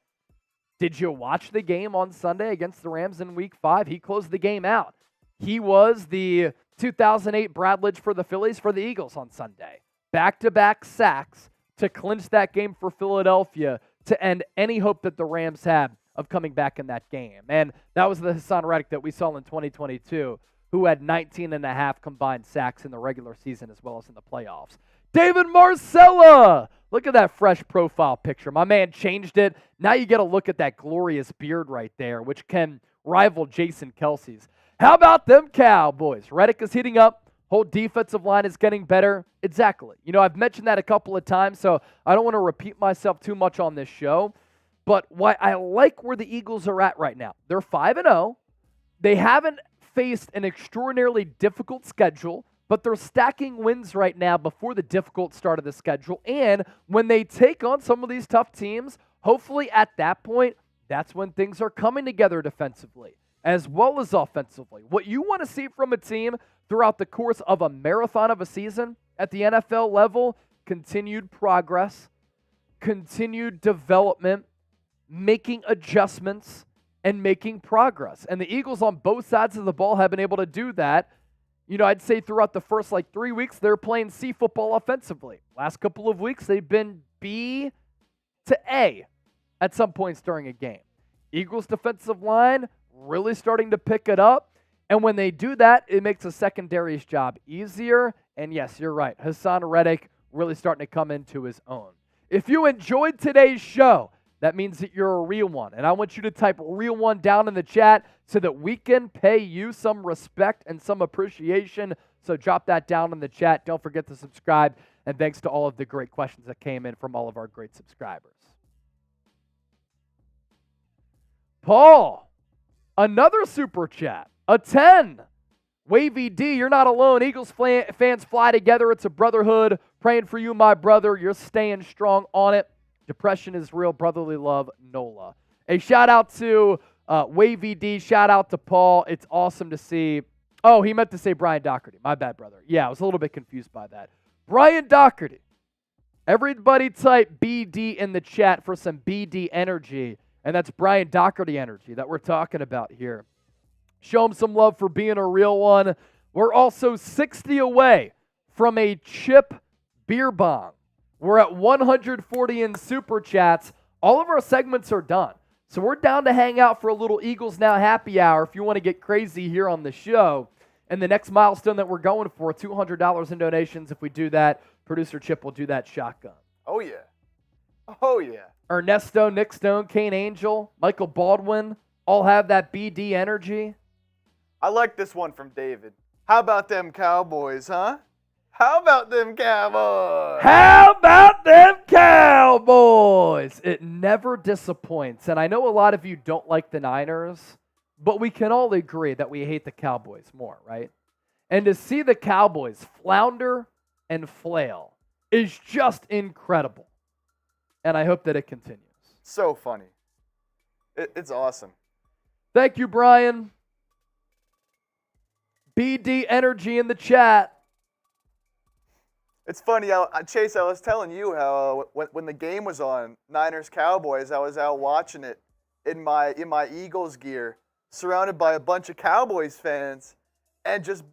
Did you watch the game on Sunday against the Rams in Week 5? He closed the game out. He was the 2008 Bradledge for the Phillies for the Eagles on Sunday. Back-to-back sacks to clinch that game for Philadelphia to end any hope that the Rams had of coming back in that game. And that was the Hassan Reddick that we saw in 2022, who had 19.5 combined sacks in the regular season as well as in the playoffs. David Marcella! Look at that fresh profile picture. My man changed it. Now you get a look at that glorious beard right there, which can rival Jason Kelsey's. How about them Cowboys? Reddick is heating up. Whole defensive line is getting better. Exactly. You know, I've mentioned that a couple of times, so I don't want to repeat myself too much on this show. But why I like where the Eagles are at right now. They're 5-0. They haven't faced an extraordinarily difficult schedule, but they're stacking wins right now before the difficult start of the schedule. And when they take on some of these tough teams, hopefully at that point, that's when things are coming together defensively as well as offensively. What you want to see from a team throughout the course of a marathon of a season at the NFL level, continued progress, continued development, making adjustments, and making progress. And the Eagles on both sides of the ball have been able to do that. I'd say throughout the first 3 weeks, they're playing C football offensively. Last couple of weeks, they've been B to A at some points during a game. Eagles defensive line really starting to pick it up. And when they do that, it makes the secondary's job easier. And yes, you're right. Hassan Reddick really starting to come into his own. If you enjoyed today's show, that means that you're a real one. And I want you to type real one down in the chat so that we can pay you some respect and some appreciation. So drop that down in the chat. Don't forget to subscribe. And thanks to all of the great questions that came in from all of our great subscribers. Paul, another super chat. A 10. Wavy D, you're not alone. Eagles fans fly together. It's a brotherhood. Praying for you, my brother. You're staying strong on it. Depression is real. Brotherly love, NOLA. A shout out to Wavy D. Shout out to Paul. It's awesome to see. Oh, he meant to say Brian Doherty. My bad, brother. Yeah, I was a little bit confused by that. Brian Doherty. Everybody type BD in the chat for some BD energy. And that's Brian Doherty energy that we're talking about here. Show him some love for being a real one. We're also 60 away from a chip beer bong. We're at 140 in super chats. All of our segments are done. So we're down to hang out for a little Eagles Now happy hour if you want to get crazy here on the show. And the next milestone that we're going for, $200 in donations. If we do that, producer Chip will do that shotgun. Oh, yeah. Oh, yeah. Ernesto, Nick Stone, Kane Angel, Michael Baldwin all have that BD energy. I like this one from David. How about them Cowboys, huh? How about them Cowboys? How about them Cowboys? It never disappoints. And I know a lot of you don't like the Niners, but we can all agree that we hate the Cowboys more, right? And to see the Cowboys flounder and flail is just incredible. And I hope that it continues. So funny. It's awesome. Thank you, Brian. BD energy in the chat. It's funny, Chase, I was telling you how when the game was on, Niners-Cowboys, I was out watching it in my Eagles gear, surrounded by a bunch of Cowboys fans, and just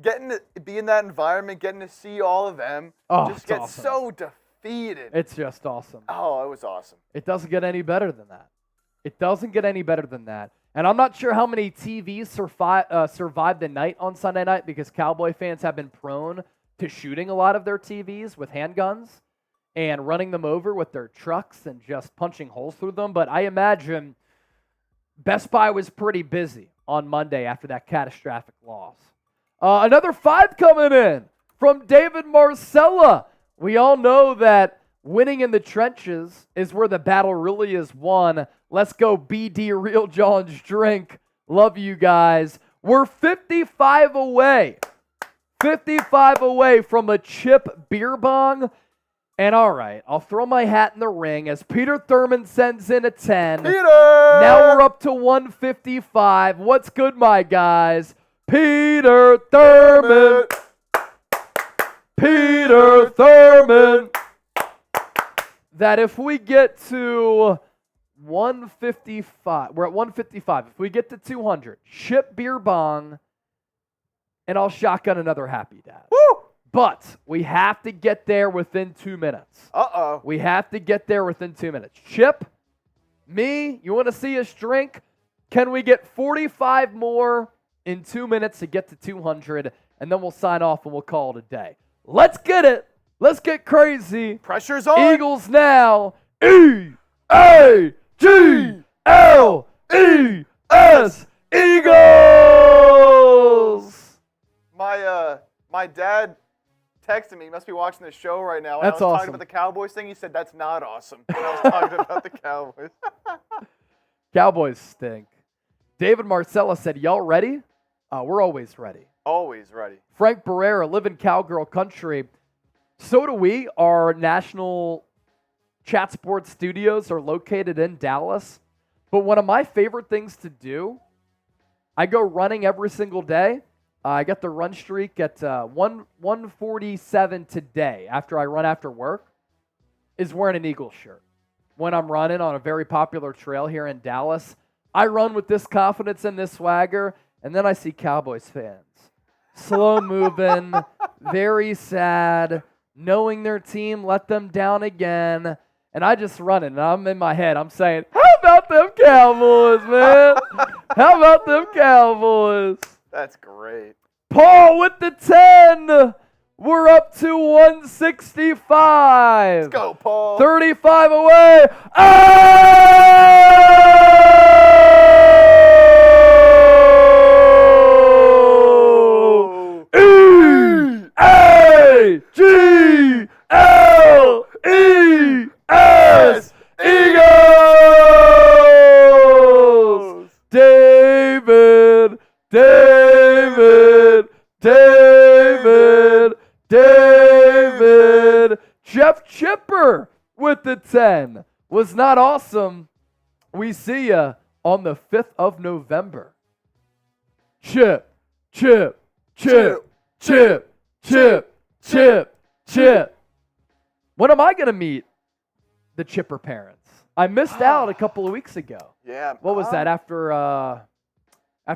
getting to be in that environment, getting to see all of them, just get awesome. so defeated. It's just awesome. Oh, it was awesome. It doesn't get any better than that. It doesn't get any better than that. And I'm not sure how many TVs survived the night on Sunday night because Cowboy fans have been prone to shooting a lot of their TVs with handguns and running them over with their trucks and just punching holes through them. But I imagine Best Buy was pretty busy on Monday after that catastrophic loss. Another 5 coming in from David Marcella. We all know that winning in the trenches is where the battle really is won. Let's go BD Real John's drink. Love you guys. We're 55 away. 55 away from a chip beer bong. And all right, I'll throw my hat in the ring as Peter Thurman sends in a 10. Peter! Now we're up to 155. What's good, my guys? Peter Thurman. Peter Thurman. That if we get to 155, we're at 155. If we get to 200, chip beer bong, and I'll shotgun another happy dad. Woo! But we have to get there within 2 minutes. Uh-oh. We have to get there within 2 minutes. Chip, me, you want to see us drink? Can we get 45 more in 2 minutes to get to 200? And then we'll sign off and we'll call it a day. Let's get it. Let's get crazy. Pressure's on. Eagles now. E-A-G-L-E-S. Eagles. My dad texted me. He must be watching the show right now. When That's I was awesome. talking about the Cowboys thing, he said, that's not awesome. When I was talking about the Cowboys. Cowboys stink. David Marcella said, y'all ready? We're always ready. Always ready. Frank Barrera, live in Cowgirl Country. So do we. Our national chat sports studios are located in Dallas. But one of my favorite things to do, I go running every single day. I got the run streak at 147 today after I run after work, is wearing an Eagles shirt. When I'm running on a very popular trail here in Dallas, I run with this confidence and this swagger, and then I see Cowboys fans slow moving, very sad, knowing their team let them down again. And I just run it, and I'm in my head. I'm saying, how about them Cowboys, man? How about them Cowboys? That's great. Paul with the 10. We're up to 165. Let's go, Paul. 35 away. E-A-G-L-E-S. Eagles. David. Jeff Chipper with the 10. Was not awesome. We see ya on the 5th of November. Chip. When am I going to meet the Chipper parents? I missed out a couple of weeks ago. Yeah. What was that, after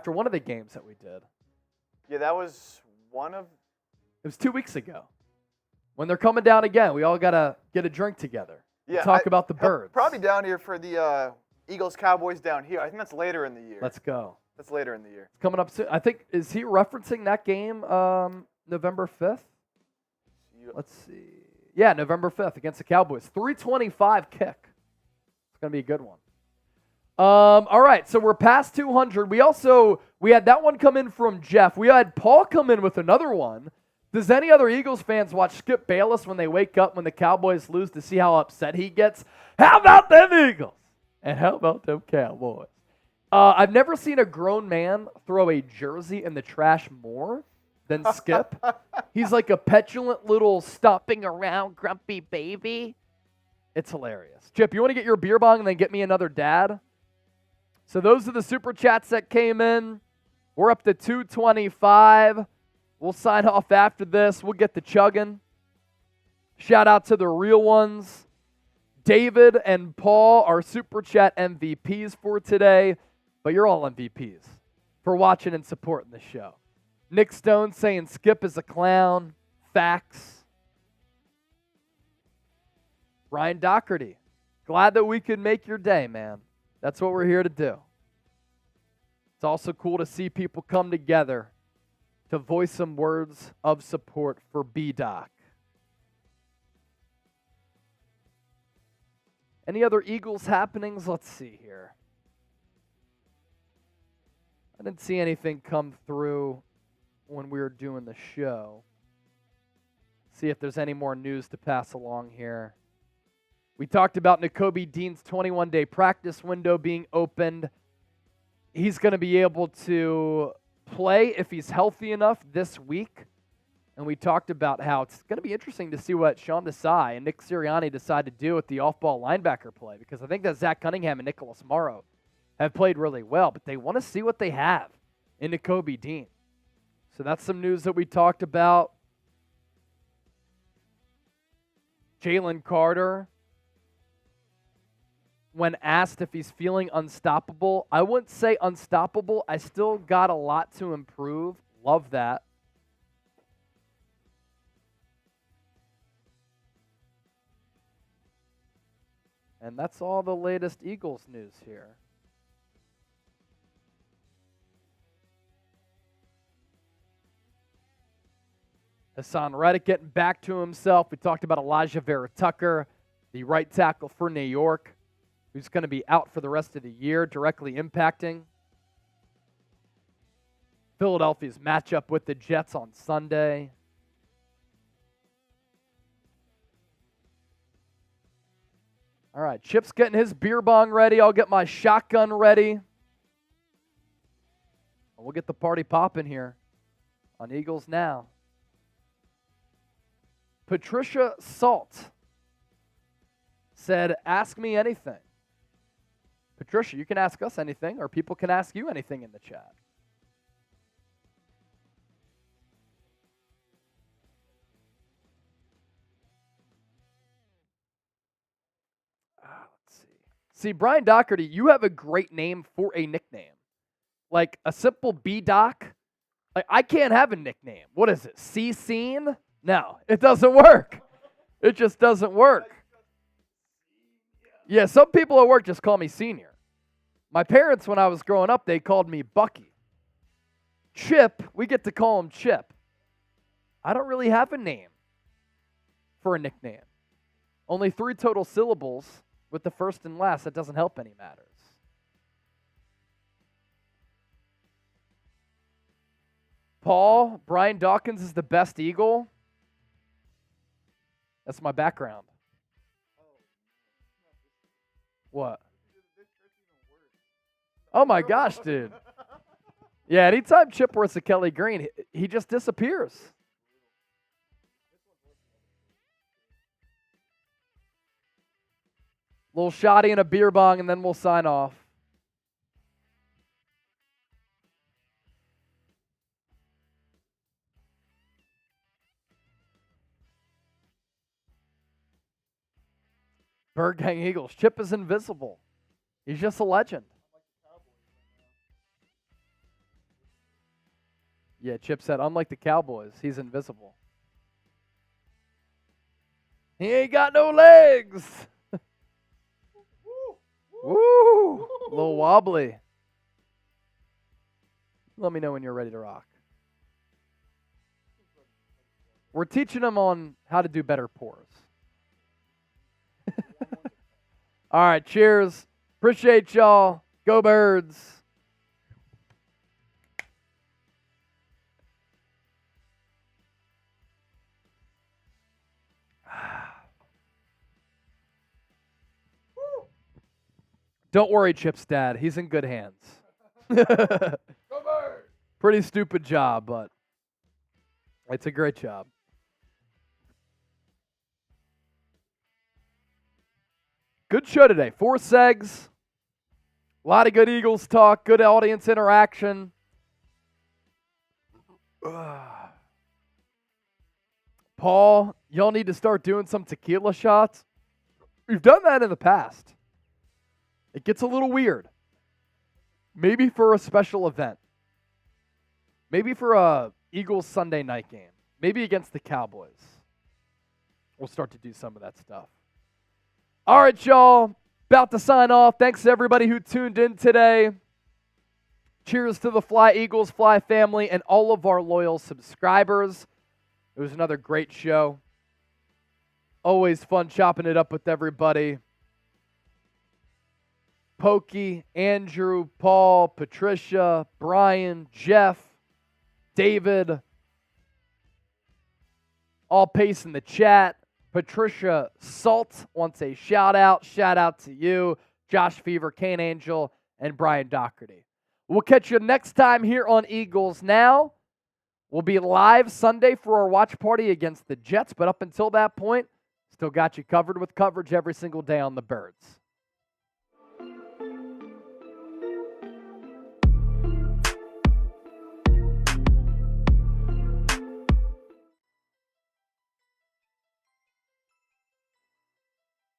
one of the games that we did? Yeah, that was one of... It was 2 weeks ago. When they're coming down again, we all got to get a drink together. Yeah, Talk about the birds. Probably down here for the Eagles Cowboys down here. I think that's later in the year. Let's go. That's later in the year. It's coming up soon. I think, is he referencing that game November 5th? Let's see. Yeah, November 5th against the Cowboys. 325 kick. It's going to be a good one. All right, so we're past 200. We had that one come in from Jeff. We had Paul come in with another one. Does any other Eagles fans watch Skip Bayless when they wake up when the Cowboys lose to see how upset he gets? How about them Eagles? And how about them Cowboys? I've never seen a grown man throw a jersey in the trash more than Skip. He's like a petulant little stomping around grumpy baby. It's hilarious. Chip, you want to get your beer bong and then get me another dad? So those are the super chats that came in. We're up to 225. We'll sign off after this. We'll get the chugging. Shout out to the real ones. David and Paul are super chat MVPs for today, but you're all MVPs for watching and supporting the show. Nick Stone saying Skip is a clown. Facts. Ryan Doherty, glad that we could make your day, man. That's what we're here to do. It's also cool to see people come together to voice some words of support for B-Doc. Any other Eagles happenings? Let's see here. I didn't see anything come through when we were doing the show. See if there's any more news to pass along here. We talked about Nakobe Dean's 21-day practice window being opened. He's going to be able to play if he's healthy enough this week. And we talked about how it's going to be interesting to see what Sean Desai and Nick Sirianni decide to do with the off-ball linebacker play, because I think that Zach Cunningham and Nicholas Morrow have played really well, but they want to see what they have in Nakobe Dean. So that's some news that we talked about. Jalen Carter, when asked if he's feeling unstoppable, I wouldn't say unstoppable. I still got a lot to improve. Love that. And that's all the latest Eagles news here. Hassan Reddick getting back to himself. We talked about Elijah Vera-Tucker, the right tackle for New York, who's going to be out for the rest of the year, directly impacting Philadelphia's matchup with the Jets on Sunday. All right, Chip's getting his beer bong ready. I'll get my shotgun ready. We'll get the party popping here on Eagles Now. Patricia Salt said, ask me anything. Patricia, you can ask us anything, or people can ask you anything in the chat. Let's see. See, Brian Doherty, you have a great name for a nickname. Like a simple B-Doc. Like, I can't have a nickname. What is it? C-Scene? No, it doesn't work. It just doesn't work. Yeah, some people at work just call me Senior. My parents, when I was growing up, they called me Bucky. Chip, we get to call him Chip. I don't really have a name for a nickname. Only 3 total syllables with the first and last. That doesn't help any matters. Paul, Brian Dawkins is the best Eagle. That's my background. What? Oh my gosh, dude. Yeah, anytime Chip wears a Kelly Green, he just disappears. Little shotty and a beer bong, and then we'll sign off. Bird Gang Eagles. Chip is invisible. He's just a legend. Yeah, Chip said, unlike the Cowboys, he's invisible. He ain't got no legs. Woo! A little wobbly. Let me know when you're ready to rock. We're teaching them on how to do better pours. All right, cheers. Appreciate y'all. Go Birds. Don't worry, Chip's dad. He's in good hands. Pretty stupid job, but it's a great job. Good show today. 4 segs. A lot of good Eagles talk. Good audience interaction. Paul, y'all need to start doing some tequila shots. We've done that in the past. It gets a little weird. Maybe for a special event. Maybe for a Eagles Sunday night game. Maybe against the Cowboys. We'll start to do some of that stuff. All right, y'all. About to sign off. Thanks to everybody who tuned in today. Cheers to the Fly Eagles, Fly family, and all of our loyal subscribers. It was another great show. Always fun chopping it up with everybody. Pokey, Andrew, Paul, Patricia, Brian, Jeff, David, all pace in the chat. Patricia Salt wants a shout out. Shout out to you, Josh Fever, Kane Angel, and Brian Doherty. We'll catch you next time here on Eagles Now. We'll be live Sunday for our watch party against the Jets, but up until that point, still got you covered with coverage every single day on the Birds.